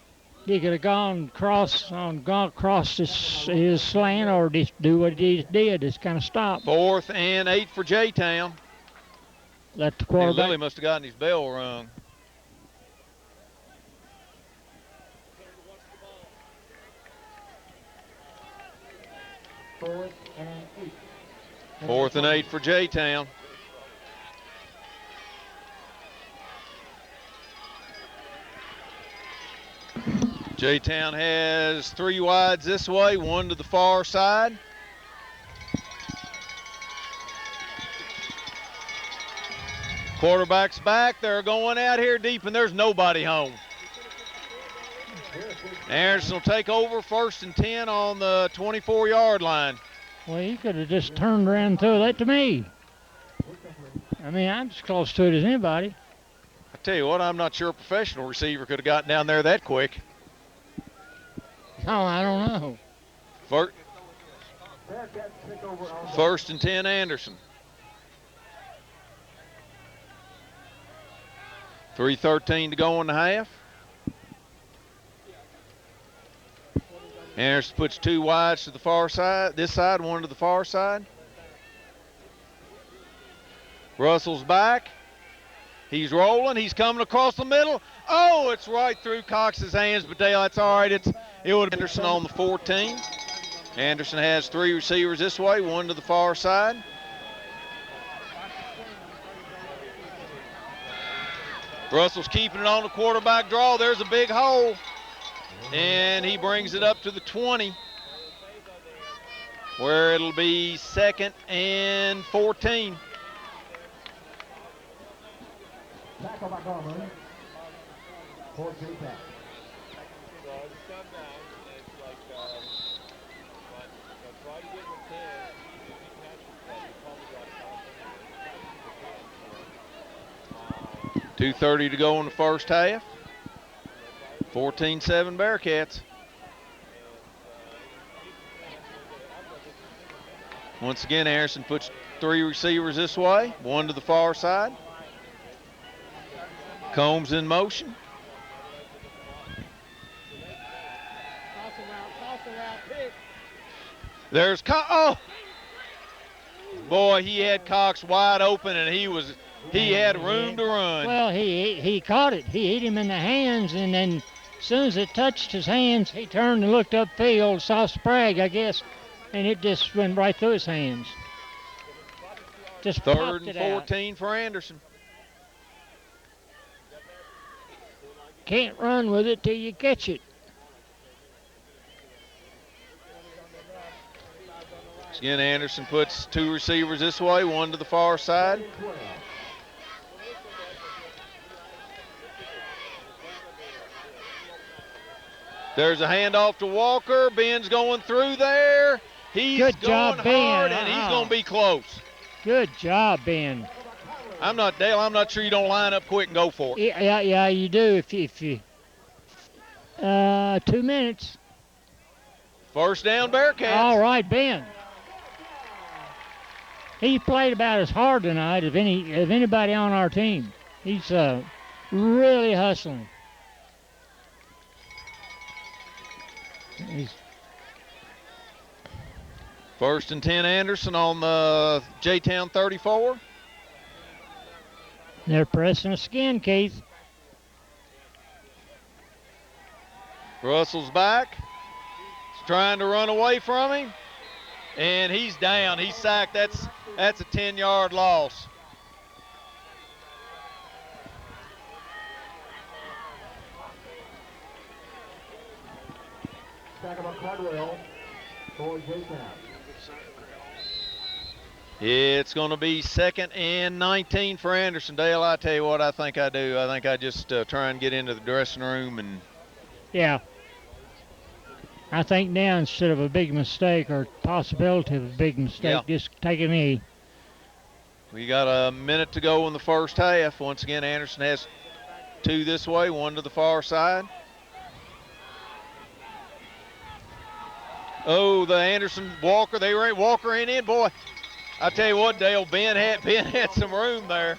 He could have gone across his slant, or just do what he did, just kind of stop. 4th and 8 for J-Town. Let the And quarterback. Lily must have gotten his bell rung. Fourth and 8 for J-Town. J-Town has 3 wides this way, 1 to the far side. Quarterback's back. They're going out here deep, and there's nobody home. Anderson will take over, 1st and 10 on the 24-yard line. Well, he could have just turned around and threw that to me. I mean, I'm as close to it as anybody. I tell you what, I'm not sure a professional receiver could have gotten down there that quick. No, I don't know. 1st and 10, Anderson. 3:13 to go in the half. Anderson puts 2 wides to the far side, this side, 1 to the far side. Russell's back. He's rolling. He's coming across the middle. Oh, it's right through Cox's hands, but Dale, that's all right. It would have been Anderson on the 14. Anderson has 3 receivers this way, 1 to the far side. Russell's keeping it on the quarterback draw. There's a big hole. And he brings it up to the 20, where it'll be 2nd and 14. Tackle by Garland. For J-Town. 2:30 to go in the first half. 14-7 Bearcats. Once again, Anderson puts 3 receivers this way, 1 to the far side. Combs in motion. There's oh! Boy, he had Cox wide open, and he had room to run. Well, he caught it. He hit him in the hands, and then as soon as it touched his hands, he turned and looked upfield, saw Sprague, I guess, and it just went right through his hands. Just 3rd and popped it 14 for Anderson. Can't run with it till you catch it. Again, Anderson puts 2 receivers this way, 1 to the far side. There's a handoff to Walker. Ben's going through there. He's Good going job, Ben. hard, and he's going to be close. Good job, Ben. Dale, I'm not sure you don't line up quick and go for it. Yeah, you do if you 2 minutes. First down, Bearcats. All right, Ben. He played about as hard tonight as anybody on our team. He's really hustling. First and 10, Anderson on the J-Town 34. They're pressing us again, Keith. Russell's back. He's trying to run away from him. And he's down. He's sacked. That's a 10-yard loss. Sack of Caldwell for J-Town. It's going to be 2nd and 19 for Anderson. Dale, I tell you what I think I do. I think I just try and get into the dressing room and. Yeah. I think now instead of a big mistake or possibility of a big mistake, just take a knee. We got a minute to go in the first half. Once again, Anderson has 2 this way, 1 to the far side. Oh, the Anderson Walker, they ran Walker in. Boy, I tell you what, Dale, Ben had some room there.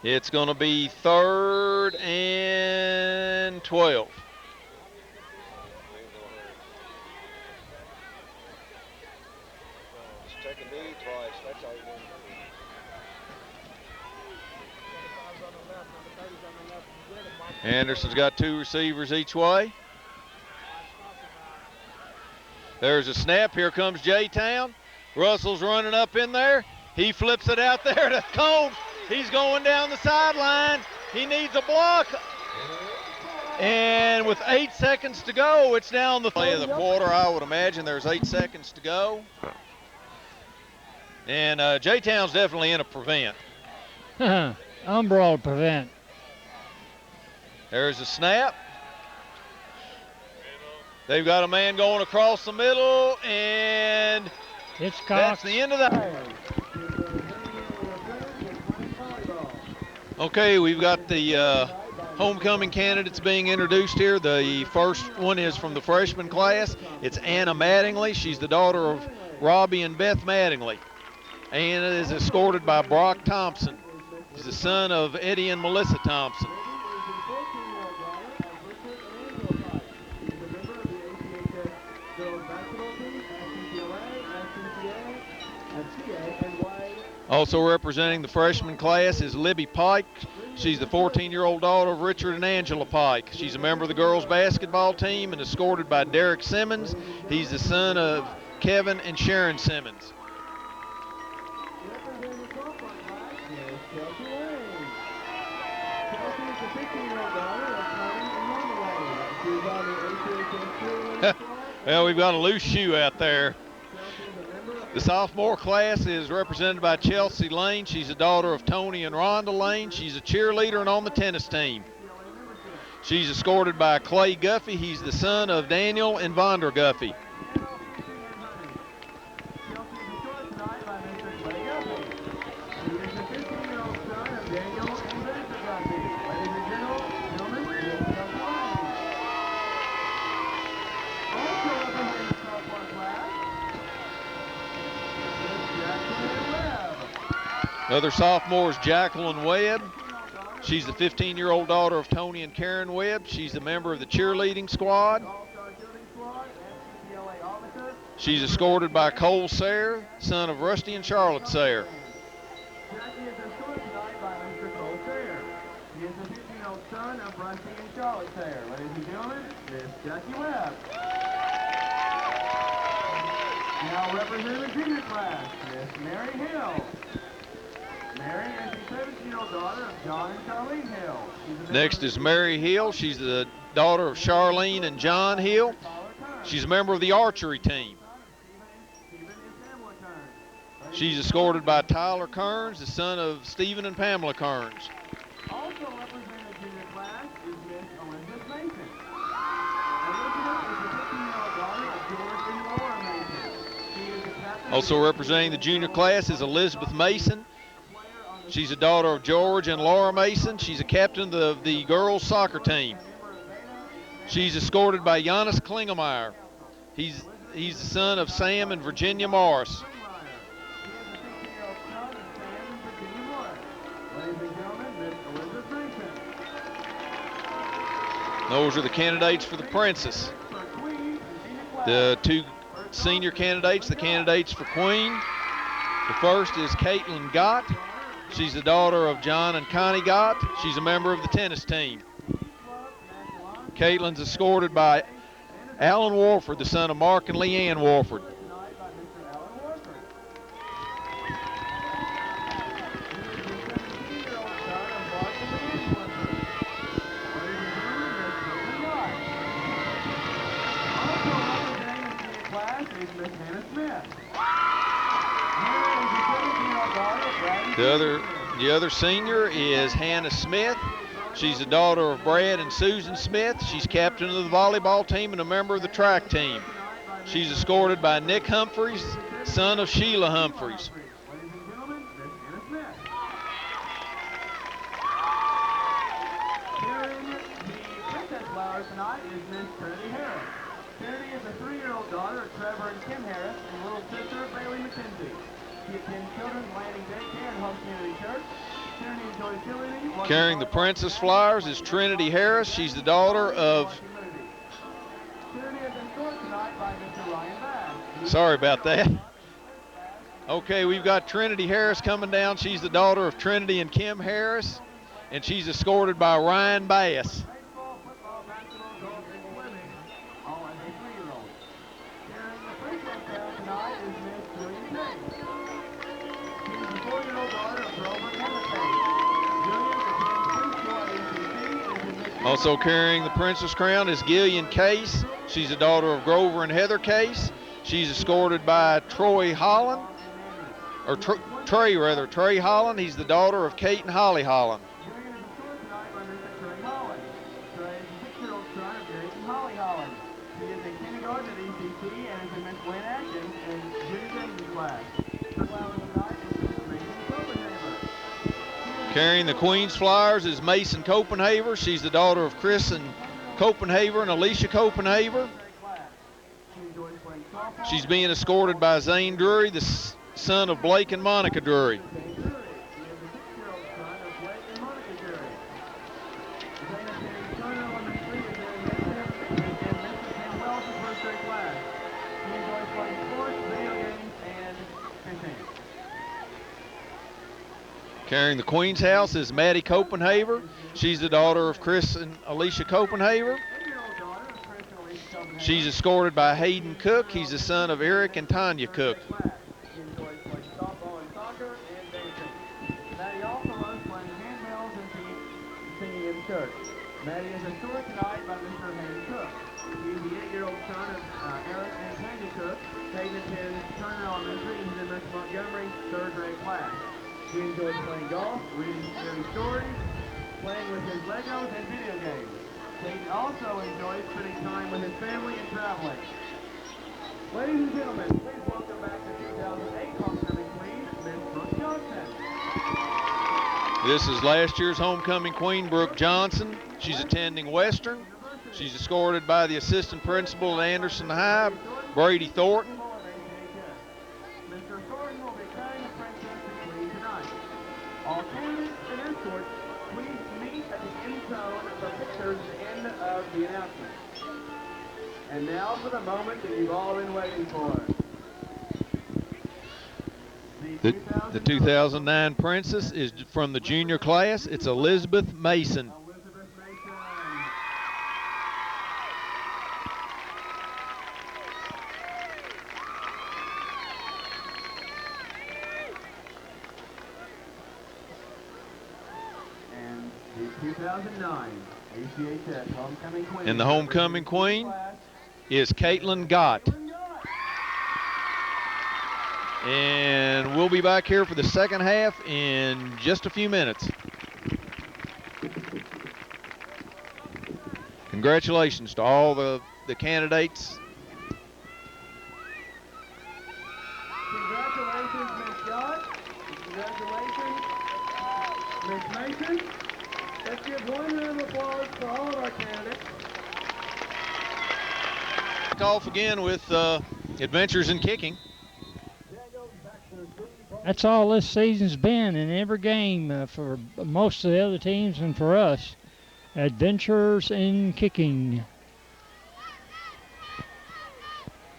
It's going to be 3rd and 12. Take a knee twice. That's all you want to do. Anderson's got 2 receivers each way. There's a snap. Here comes J-Town. Russell's running up in there. He flips it out there to Combs. He's going down the sideline. He needs a block. And with 8 seconds to go, it's down the play of the quarter. I would imagine there's 8 seconds to go. And J-Town's definitely in a prevent. Umbral prevent. There's a snap. They've got a man going across the middle, and it's Cox. That's the end of that. Okay, we've got the homecoming candidates being introduced here. The first one is from the freshman class. It's Anna Mattingly. She's the daughter of Robbie and Beth Mattingly. Anna is escorted by Brock Thompson. He's the son of Eddie and Melissa Thompson. Also representing the freshman class is Libby Pike. She's the 14-year-old daughter of Richard and Angela Pike. She's a member of the girls basketball team and escorted by Derek Simmons. He's the son of Kevin and Sharon Simmons. Well, we've got a loose shoe out there. The sophomore class is represented by Chelsea Lane. She's the daughter of Tony and Rhonda Lane. She's a cheerleader and on the tennis team. She's escorted by Clay Guffey. He's the son of Daniel and Vondra Guffey. Other sophomore is Jacqueline Webb. She's the 15-year-old daughter of Tony and Karen Webb. She's a member of the cheerleading squad. She's escorted by Cole Sayre, son of Rusty and Charlotte Sayre. Jackie is escorted tonight by Mr. Cole Sayre. He is the 15-year-old son of Rusty and Charlotte Sayre. Ladies and gentlemen, Miss Jackie Webb. Now representing the junior class, Miss Mary Hill. Mary is the 17-year-old daughter of John and Charlene Hill. Next is Mary Hill. She's the daughter of Charlene and John Hill. She's a member of the archery team. She's escorted by Tyler Kearns, the son of Stephen and Pamela Kearns. Also representing the junior class is Miss Elizabeth Mason. Elizabeth is the 15-year-old daughter of George and Laura Mason. She is the captain. Also representing the junior class is Elizabeth Mason. She's a daughter of George and Laura Mason. She's a captain of the girls soccer team. She's escorted by Giannis Klingelmeyer. He's the son of Sam and Virginia Morris. Those are the candidates for the Princess. The two senior candidates, the candidates for Queen. The first is Caitlin Gott. She's the daughter of John and Connie Gott. She's a member of the tennis team. Caitlin's escorted by Alan Warford, the son of Mark and Leanne Warford. The other senior is Hannah Smith. She's the daughter of Brad and Susan Smith. She's captain of the volleyball team and a member of the track team. She's escorted by Nick Humphreys, son of Sheila Humphreys. Carrying the princess flowers tonight is Miss Trinity Harris. Trinity is a 3-year-old daughter of Trevor and Kim Harris and little sister of Bailey McKenzie. She attends Children's Landing Daycare and Home Community Church. Trinity enjoys cheerleading. Carrying the princess flowers is Trinity Harris. She's the daughter of... Trinity has been scored tonight by Mr. Ryan Bass. Sorry about that. Okay, we've got Trinity Harris coming down. She's the daughter of Trinity and Kim Harris, and she's escorted by Ryan Bass. Baseball, football, basketball, golf, and swimming, all as a 3-year-old. Carrying the princess down tonight is Miss Julian Tate. She's the 4-year-old daughter of Grover and Heather Tate. Julian attends preschool at ACC and is in Miss Also carrying the princess crown is Gillian Case. She's the daughter of Grover and Heather Case. She's escorted by Troy Holland, or Trey Holland. He's the daughter of Kate and Holly Holland. Julian is escorted tonight by Mr. Trey Holland. Trey is the 6-year-old son of Kate and Holly Holland. He is in kindergarten at ECC and is in Miss Lynn Atkins in junior James's class. The flower tonight is Miss Mason Copenhaver. Carrying the Queen's flowers is Mason Copenhaver. She's the daughter of Chris and Copenhaver and Alicia Copenhaver. She's being escorted by Zane Drury, the son of Blake and Monica Drury. Carrying the Queen's house is Maddie Copenhaver. She's the daughter of Chris and Alicia Copenhaver. She's escorted by Hayden Cook. He's the son of Eric and Tanya Cook. He enjoys playing softball and soccer and dancing. Maddie also loves playing handbells and singing in church. Maddie is escorted tonight by Mr. Hayden Cook. He's the 8-year-old son of Eric and Tanya Cook. Hayden attends Turner Elementary and he's in Miss Montgomery's 3rd grade class. He enjoys playing golf, reading scary stories, playing with his Legos and video games. Hayden also enjoys spending time with his family and traveling. Ladies and gentlemen, please welcome back to 2008 homecoming queen, Miss Brooke Johnson. This is last year's homecoming queen, Brooke Johnson. She's attending Western. She's escorted by the assistant principal at Anderson High, Brady Thornton. Mr. Thornton will be carrying the princess to queen tonight. All candidates and escorts, please meet at the end zone for pictures at the end of the announcement. And now for the moment that you've all been waiting for. The 2009 Princess is from the junior class. It's Elizabeth Mason. Elizabeth Mason. And the 2009 KHSAA homecoming queen. And the homecoming queen is Caitlin Gott. And we'll be back here for the second half in just a few minutes. Congratulations to all the candidates. Congratulations, Ms. Gott. Congratulations, Ms. Mason. Let's give one round of applause for all of our candidates. Off again with Adventures in Kicking. That's all this season's been in every game for most of the other teams and for us. Adventures in Kicking.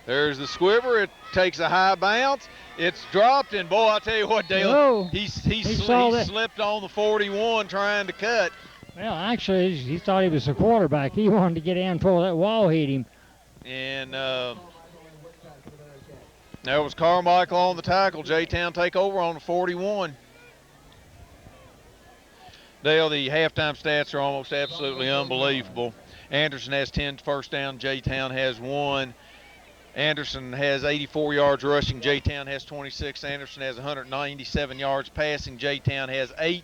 There's the squiver. It takes a high bounce. It's dropped, and boy, I tell you what, Dale, Oh, he that. slipped on the 41 trying to cut. Well, actually, he thought he was a quarterback. He wanted to get in before that wall hit him. And there was Carmichael on the tackle. J-Town take over on the 41. Dale, the halftime stats are almost absolutely unbelievable. Anderson has 10 first down. J-Town has 1. Anderson has 84 yards rushing. J-Town has 26. Anderson has 197 yards passing. J-Town has 8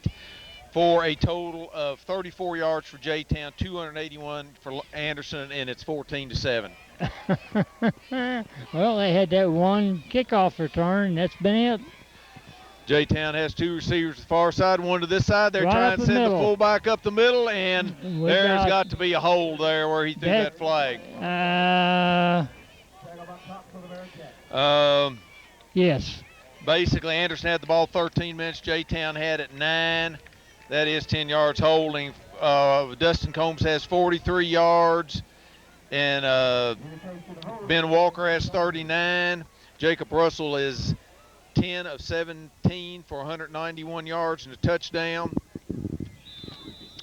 for a total of 34 yards for J-Town, 281 for Anderson, and it's 14-7. Well, they had that one kickoff return. That's been it. J-Town has 2 receivers to the far side, 1 to this side. They're Right trying up to the send the middle. fullback up the middle, and there's got to be a hold there where he threw that flag. Yes. Basically, Anderson had the ball 13 minutes. J-Town had it 9. That is 10 yards holding. Dustin Combs has 43 yards. And Ben Walker has 39. Jacob Russell is 10 of 17 for 191 yards and a touchdown.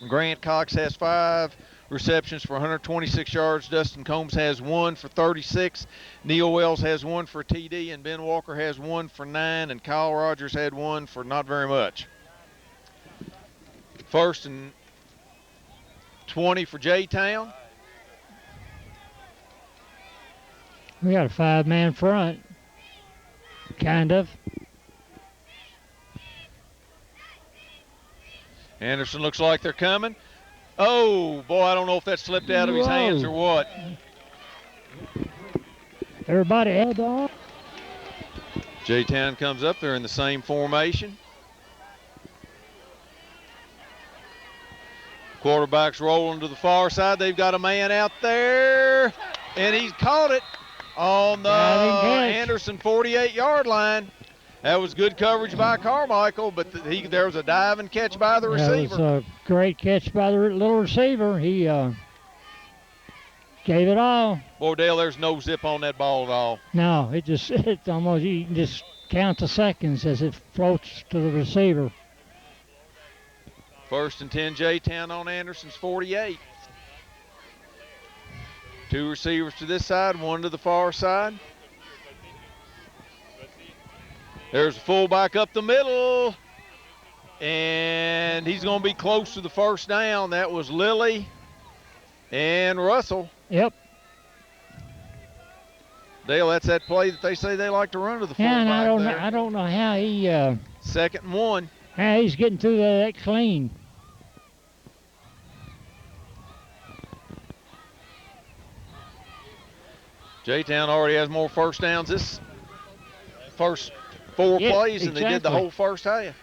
Grant Cox has 5 receptions for 126 yards. Dustin Combs has 1 for 36. Neil Wells has 1 for TD, and Ben Walker has 1 for 9, and Kyle Rogers had 1 for not very much. 1st and 20 for J-Town. We got a 5-man front. Kind of. Anderson looks like they're coming. Oh, boy, I don't know if that slipped out of his hands or what. Everybody held on. J-Town comes up. They're in the same formation. Quarterback's rolling to the far side. They've got a man out there, and he's caught it on the Anderson 48-yard line. That was good coverage by Carmichael, but there was a dive and catch by the receiver. That was a great catch by the little receiver. He gave it all. Boy, Dale, there's no zip on that ball at all. No, it's almost, you can just count the seconds as it floats to the receiver. 1st and 10, J-Town on Anderson's 48. 2 receivers to this side, 1 to the far side. There's a fullback up the middle, and he's going to be close to the first down. That was Lilly and Russell. Yep. Dale, that's that play that they say they like to run to the fullback. Yeah, and I don't know how he 2nd and 1. how he's getting through that clean. J-Town already has more first downs this first 4 plays than they did the whole first half.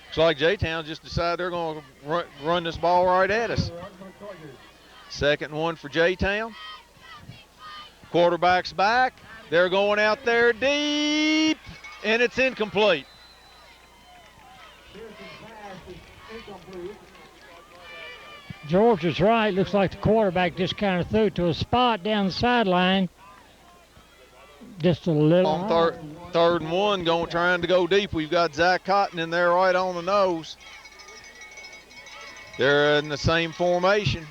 Looks like J-Town just decided they're going to run this ball right at us. 2nd and 1 for J-Town. Quarterback's back. They're going out there deep, and it's incomplete. George is right. Looks like the quarterback just kind of threw it to a spot down the sideline. Just a little. On third and one, trying to go deep. We've got Zach Cotton in there right on the nose. They're in the same formation.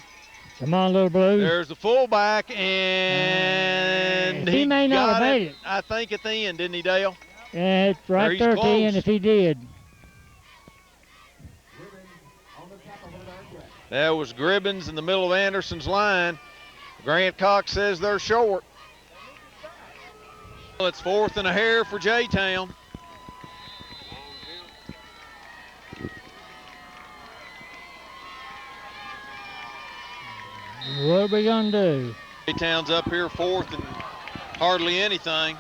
Come on, little Blues. There's the fullback, and he may not have made it. I think at the end, didn't he, Dale? Yeah, it's right there at the end if he did. That was Gribbins in the middle of Anderson's line. Grant Cox says they're short. Well, it's 4th and a hair for J-Town. What are we going to do? J-Town's up here 4th and hardly anything.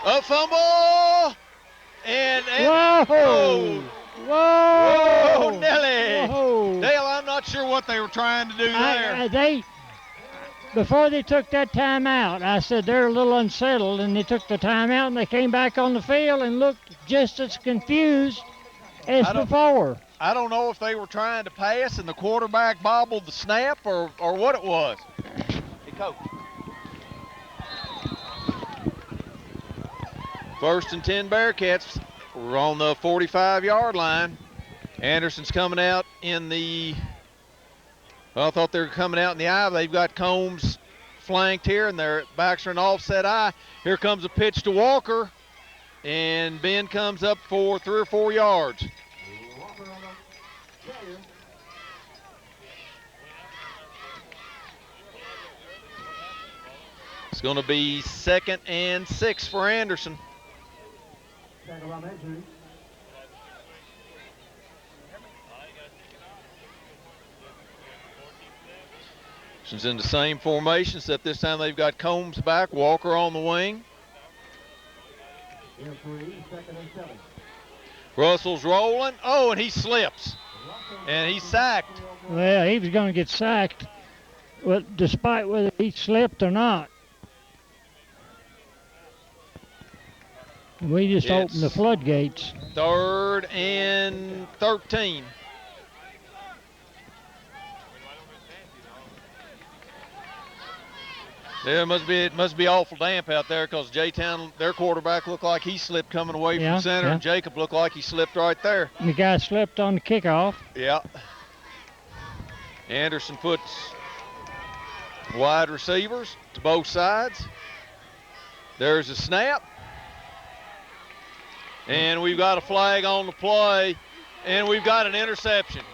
A fumble! And whoa! Whoa! Nelly! Whoa! Dale, I'm not sure what they were trying to do there. Before they took that timeout, I said they're a little unsettled, and they took the timeout, and they came back on the field and looked just as confused as before. I don't know if they were trying to pass and the quarterback bobbled the snap or what it was. Hey, Coach. 1st and 10 Bearcats. We're on the 45-yard line. Anderson's coming out in the, well, I thought they were coming out in the eye. They've got Combs flanked here, and their backs are an offset eye. Here comes a pitch to Walker, and Ben comes up for 3 or 4 yards. It's going to be 2nd and 6 for Anderson. Anderson's in the same formation, except this time they've got Combs back, Walker on the wing. Russell's rolling. Oh, and he slips. And he's sacked. Well, he was going to get sacked, despite whether he slipped or not. We just opened the floodgates. 3rd and 13. Yeah, it must be awful damp out there because J-Town, their quarterback, looked like he slipped coming away from center, and Jacob looked like he slipped right there. The guy slipped on the kickoff. Yeah. Anderson puts wide receivers to both sides. There's a snap. And we've got a flag on the play, and we've got an interception.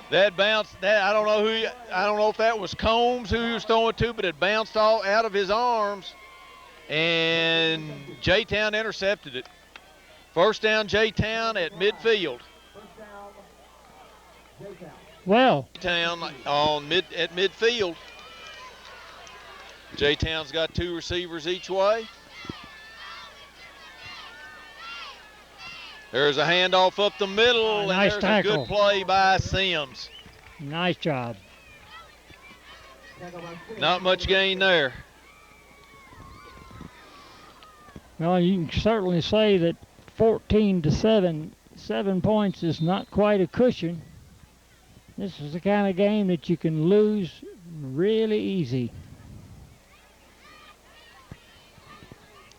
That bounced. I don't know if that was Combs who he was throwing to, but it bounced all out of his arms, and J-Town intercepted it. 1st down, J-Town at midfield. Well, J-Town at midfield. J-Town's got 2 receivers each way. There's a handoff up the middle, and nice there's tackle. a good play by Sims. Nice job. Not much gain there. Well, you can certainly say that 14-7, 7 points is not quite a cushion. This is the kind of game that you can lose really easy.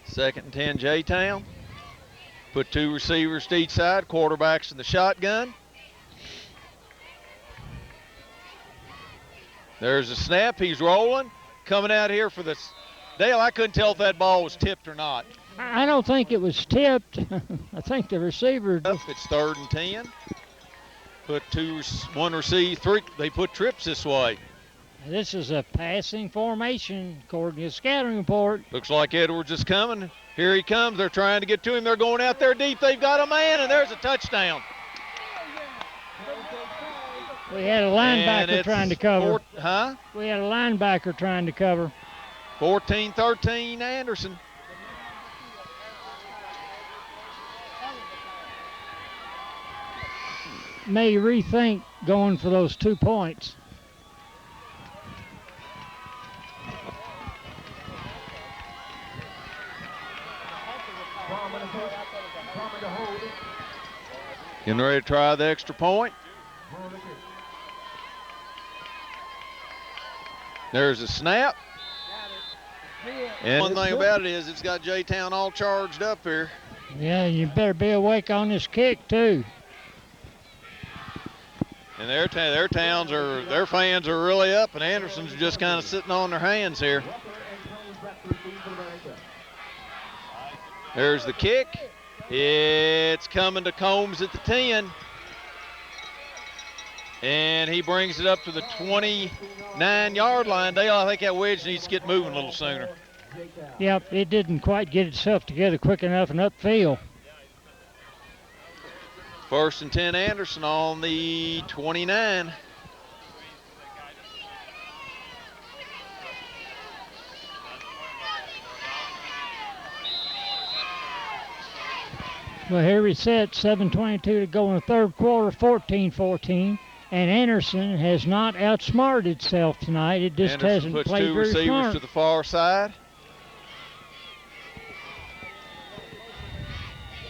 2nd and 10, J-Town. Put 2 receivers to each side, quarterbacks in the shotgun. There's a snap, he's rolling. Coming out here for this. Dale, I couldn't tell if that ball was tipped or not. I don't think it was tipped. I think the receiver. It's 3rd and 10. Put 1 receive, 3. They put trips this way. This is a passing formation, according to the scouting report. Looks like Edwards is coming. Here he comes. They're trying to get to him. They're going out there deep. They've got a man, and there's a touchdown. We had a linebacker trying to cover. Huh? We had a linebacker trying to cover. 14-13, Anderson. May rethink going for those 2 points. Getting ready to try the extra point. There's a snap. And one thing about it is it's got J-Town all charged up here. Yeah, you better be awake on this kick, too. And their fans are really up, and Anderson's just kind of sitting on their hands here. There's the kick. It's coming to Combs at the 10. And he brings it up to the 29-yard line. Dale, I think that wedge needs to get moving a little sooner. Yep, it didn't quite get itself together quick enough and upfield. 1st and 10 Anderson on the 29. Well, here we sit, 7:22 to go in the third quarter, 14-14. And Anderson has not outsmarted itself tonight. It just Anderson hasn't puts played two very receivers smart. to the far side.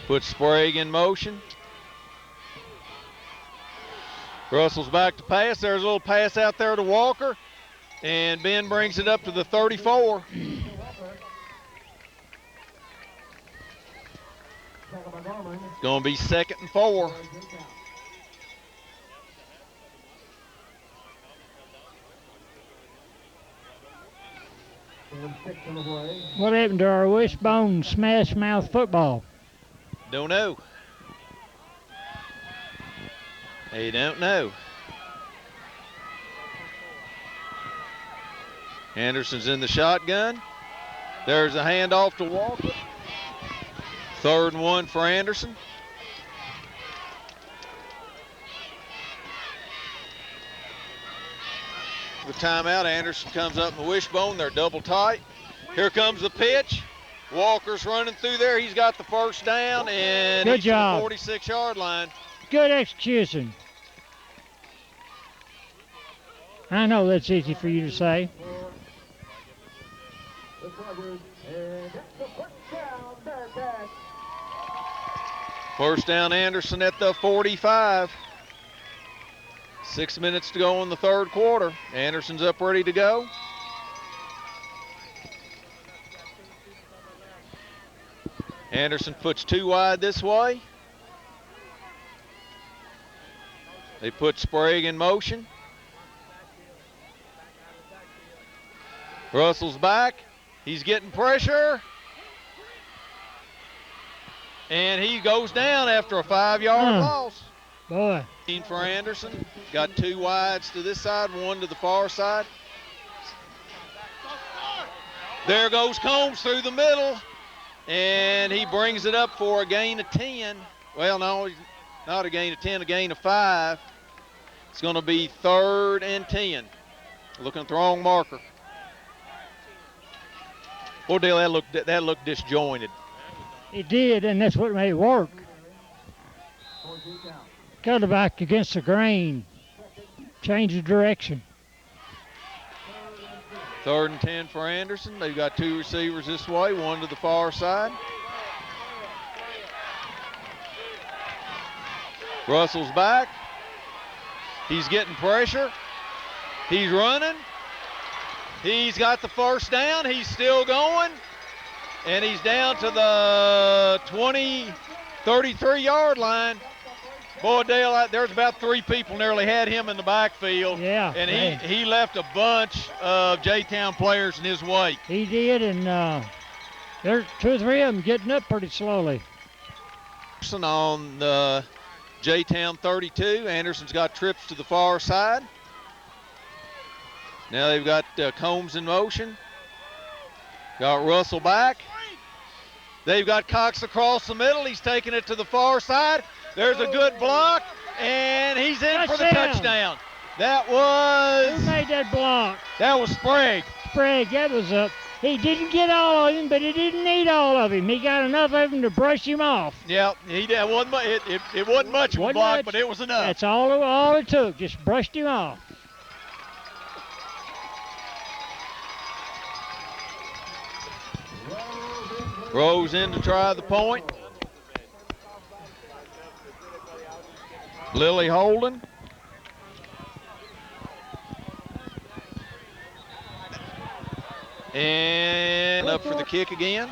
Puts Sprague in motion. Russell's back to pass. There's a little pass out there to Walker. And Ben brings it up to the 34. It's going to be 2nd and 4. What happened to our wishbone smash mouth football? Don't know. They don't know. Anderson's in the shotgun. There's a handoff to Walker. 3rd and 1 for Anderson. The timeout, Anderson comes up in the wishbone. They're double tight. Here comes the pitch. Walker's running through there. He's got the 1st down, and Good he's job. to the 46-yard line. Good execution. I know that's easy for you to say. First down, Anderson at the 45. 6 minutes to go in the third quarter. Anderson's up ready to go. Anderson puts 2 wide this way. They put Sprague in motion. Russell's back. He's getting pressure. And he goes down after a 5-yard loss. Boy. For Anderson. Got 2 wides to this side, 1 to the far side. There goes Combs through the middle. And he brings it up for a gain of 10. Well, no, not a gain of 10, a gain of 5. It's going to be 3rd and 10. Looking at the wrong marker. Boy, Dale, that looked disjointed. It did, and that's what made it work. Got it back against the grain. Change of direction. 3rd and 10 for Anderson. They've got 2 receivers this way, 1 to the far side. Russell's back. He's getting pressure. He's running. He's got the 1st down. He's still going. And he's down to the 33-yard line. Boy, Dale, there's about 3 people nearly had him in the backfield. Yeah. And he left a bunch of J-Town players in his wake. He did, and there's 2 or 3 of them getting up pretty slowly. Anderson on the J-Town 32. Anderson's got trips to the far side. Now they've got Combs in motion. Got Russell back. They've got Cox across the middle. He's taking it to the far side. There's a good block, and he's in for the touchdown. That was... Who made that block? That was Sprague. Sprague, that was up. He didn't get all of him, but he didn't need all of him. He got enough of him to brush him off. Yeah, he did. It wasn't much of a block, but it was enough. That's all it took, just brushed him off. Rose in to try the point. Lily Holden. And up for the kick again.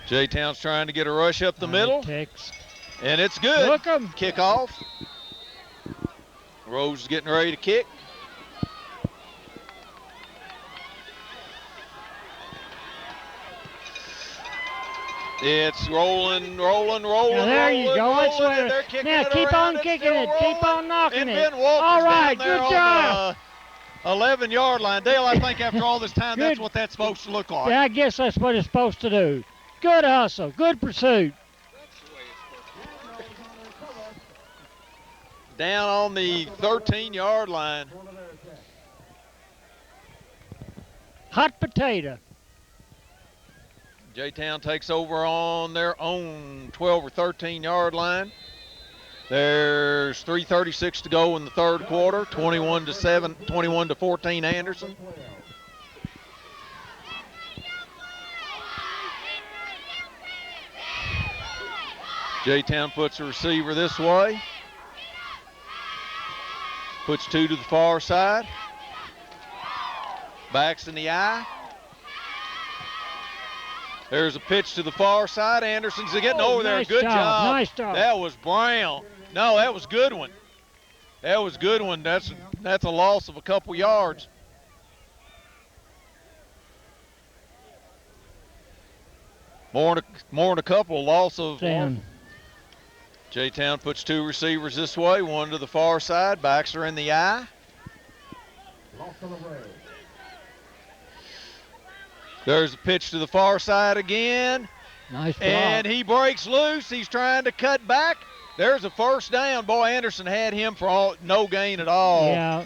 J-Town's trying to get a rush up the middle. And it's good. Look 'em. Kick off. Rose is getting ready to kick. It's rolling. Now there you go. That's what. Now keep on kicking it. Keep on knocking it. All right, good job. 11-yard line. Dale, I think after all this time, that's what that's supposed to look like. Yeah, I guess that's what it's supposed to do. Good hustle. Good pursuit. Down on the 13-yard line. Hot potato. J-Town takes over on their own 12 or 13-yard line. There's 3:36 to go in the third quarter. 21 to 14 Anderson. J-Town puts a receiver this way. Puts two to the far side. Backs in the eye. There's a pitch to the far side. Anderson's getting over there. Nice Good job. Nice job. That was Brown. No, that was a good one. That was a good one. That's a loss of a couple yards. More than a couple. Loss of one. J-Town puts two receivers this way, one to the far side. Backs are in the eye. There's a pitch to the far side again. Nice block. And he breaks loose. He's trying to cut back. There's a first down. Boy, Anderson had him for no gain at all. Yeah.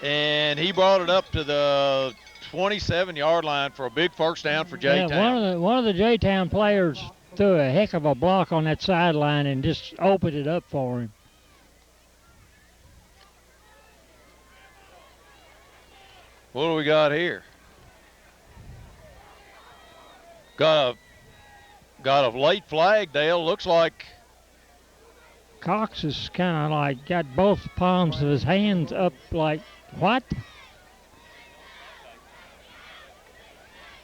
And he brought it up to the 27-yard line for a big first down for J-Town. Yeah, one of the J-Town players threw a heck of a block on that sideline and just opened it up for him. What do we got here? Got a late flag, Dale. Looks like Cox is kind of like got both palms of his hands up like, what?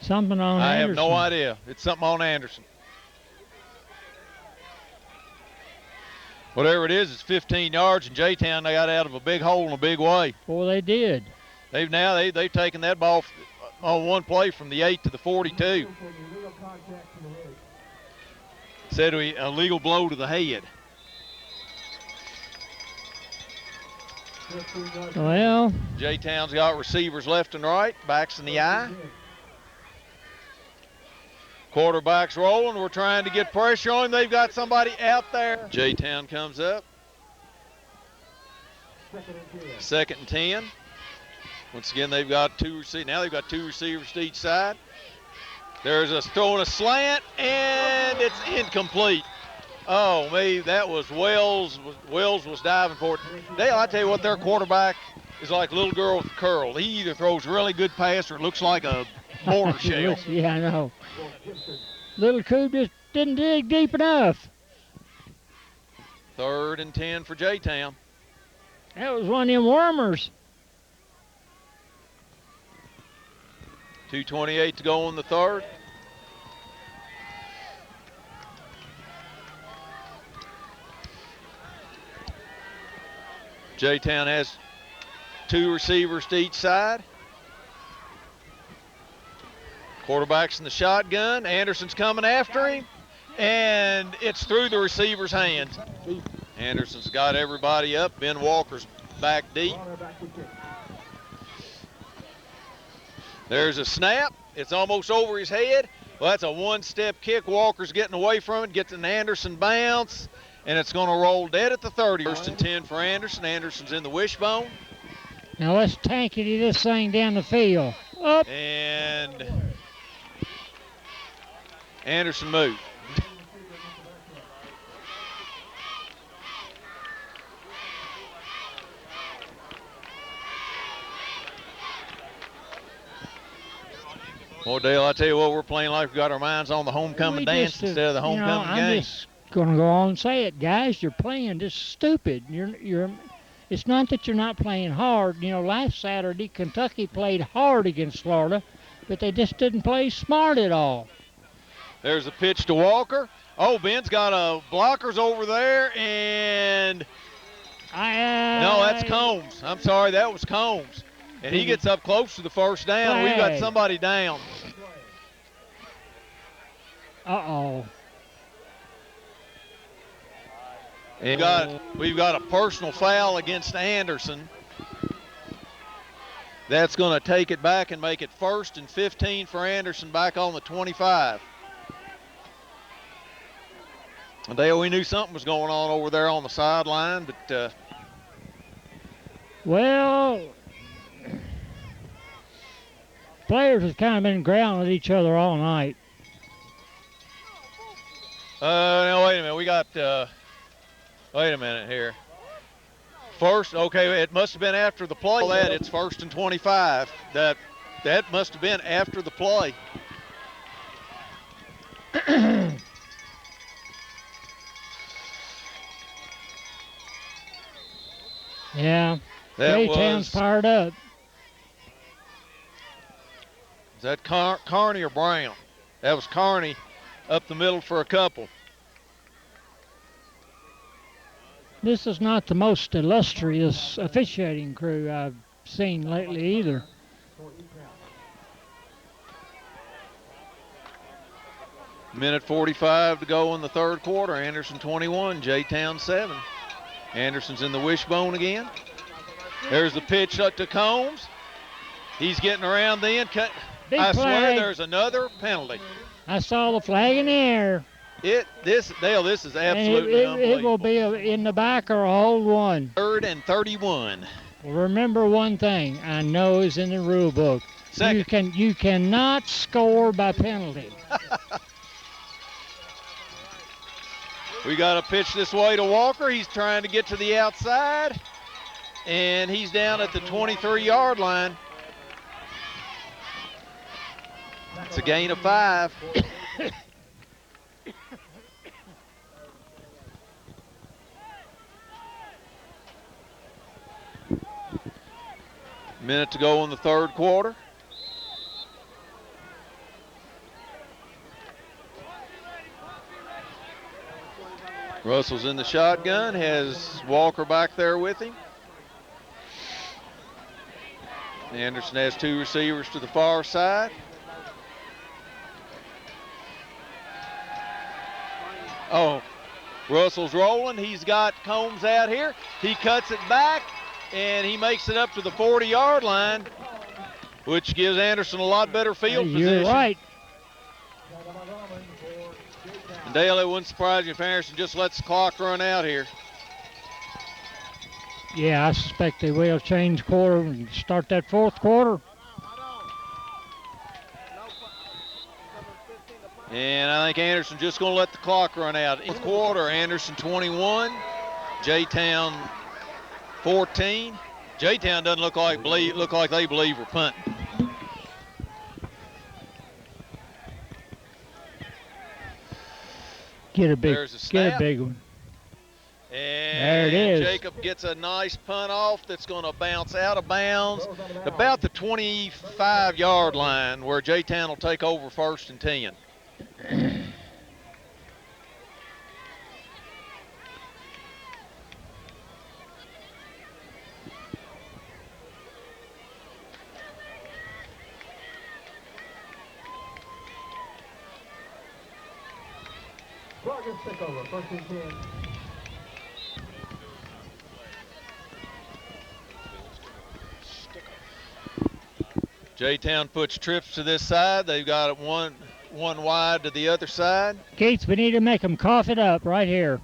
Something on I Anderson. have no idea. It's something on Anderson. Whatever it is, it's 15 yards, and J-Town, they got out of a big hole in a big way. Boy, they did. They've taken that ball on one play from the 8 to the 42. Said a legal blow to the head. Well, J-Town's got receivers left and right, backs in the eye. Quarterback's rolling. We're trying to get pressure on him. They've got somebody out there. J-Town comes up. 2nd and 10. Once again, they've got two receivers. Now they've got two receivers to each side. There's a throwing a slant, and it's incomplete. Oh, me, that was Wells. Wells was diving for it. Dale, I tell you what, their quarterback is like a little girl with a curl. He either throws a really good pass or it looks like a mortar shell. Yeah, I know. Little Coob just didn't dig deep enough. 3rd and 10 for J-Town. That was one of them wormers. 2:28 to go in the third. J-Town has two receivers to each side. Quarterback's in the shotgun. Anderson's coming after him, and it's through the receiver's hands. Anderson's got everybody up. Ben Walker's back deep. There's a snap. It's almost over his head. Well, that's a one-step kick. Walker's getting away from it, gets an Anderson bounce, and it's going to roll dead at the 30. 1st and 10 for Anderson. Anderson's in the wishbone. Now let's tankety this thing down the field. Up. And Anderson moved. Well, Dale, I tell you what, we're playing like we've got our minds on the homecoming dance instead of the homecoming game. gonna go on and say it, guys. You're playing just stupid. It's not that you're not playing hard. You know, last Saturday Kentucky played hard against Florida, but they just didn't play smart at all. There's a pitch to Walker. Oh, Ben's got blockers over there, and no, that's Combs. I'm sorry, that was Combs. And he gets up close to the first down. We've got somebody down. Uh-oh. And we've got a personal foul against Anderson. That's going to take it back and make it 1st and 15 for Anderson back on the 25. Dale, we knew something was going on over there on the sideline, but well, players have kind of been growling at each other all night. No, wait a minute. We got, wait a minute here. First, okay, it must have been after the play. That it's 1st and 25. That must have been after the play. Yeah, J-Town's fired up. Is that Carney or Brown? That was Carney up the middle for a couple. This is not the most illustrious officiating crew I've seen lately either. Minute 45 to go in the 3rd quarter. Anderson 21, J-Town 7. Anderson's in the wishbone again. There's the pitch to Combs. He's getting around then. I swear there's another penalty. I saw the flag in the air. This is absolutely unbelievable. It will be in the back or a hold one. 3rd and 31. Well, remember one thing I know is in the rule book. Second. You cannot score by penalty. We got a pitch this way to Walker. He's trying to get to the outside, and he's down at the 23-yard line. It's a gain of 5. Minute to go in the 3rd quarter. Russell's in the shotgun, has Walker back there with him. Anderson has 2 receivers to the far side. Oh, Russell's rolling. He's got Combs out here. He cuts it back, and he makes it up to the 40-yard line, which gives Anderson a lot better field position. You're right. And Dale, it wouldn't surprise you if Anderson just lets the clock run out here. Yeah, I suspect they will change quarter and start that 4th quarter. And I think Anderson's just going to let the clock run out. In the quarter, Anderson 21, J-Town 14. J-Town doesn't look like they believe we're punting. Get a big one. And there it is. Jacob gets a nice punt off that's going to bounce out of bounds about the 25-yard line, where J-Town will take over 1st and 10. Clock is tick over, 1st and 10. J-Town puts trips to this side. They've got it one wide to the other side. Gates, we need to make them cough it up right here.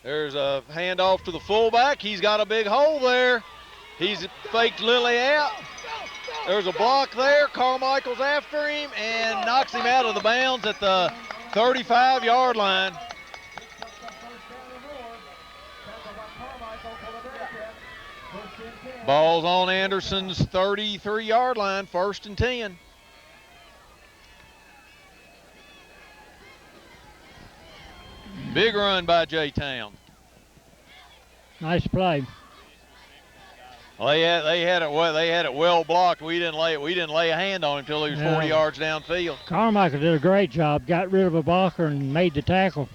There's a handoff to the fullback. He's got a big hole there. He's faked Lilly out. There's a block there. Carmichael's after him and knocks him out of the bounds at the 35-yard line. Ball's on Anderson's 33-yard line, 1st and 10. Big run by J-Town. Nice play. Well, they had it well blocked. We didn't lay a hand on him until he was 40 yards downfield. Carmichael did a great job. Got rid of a blocker and made the tackle.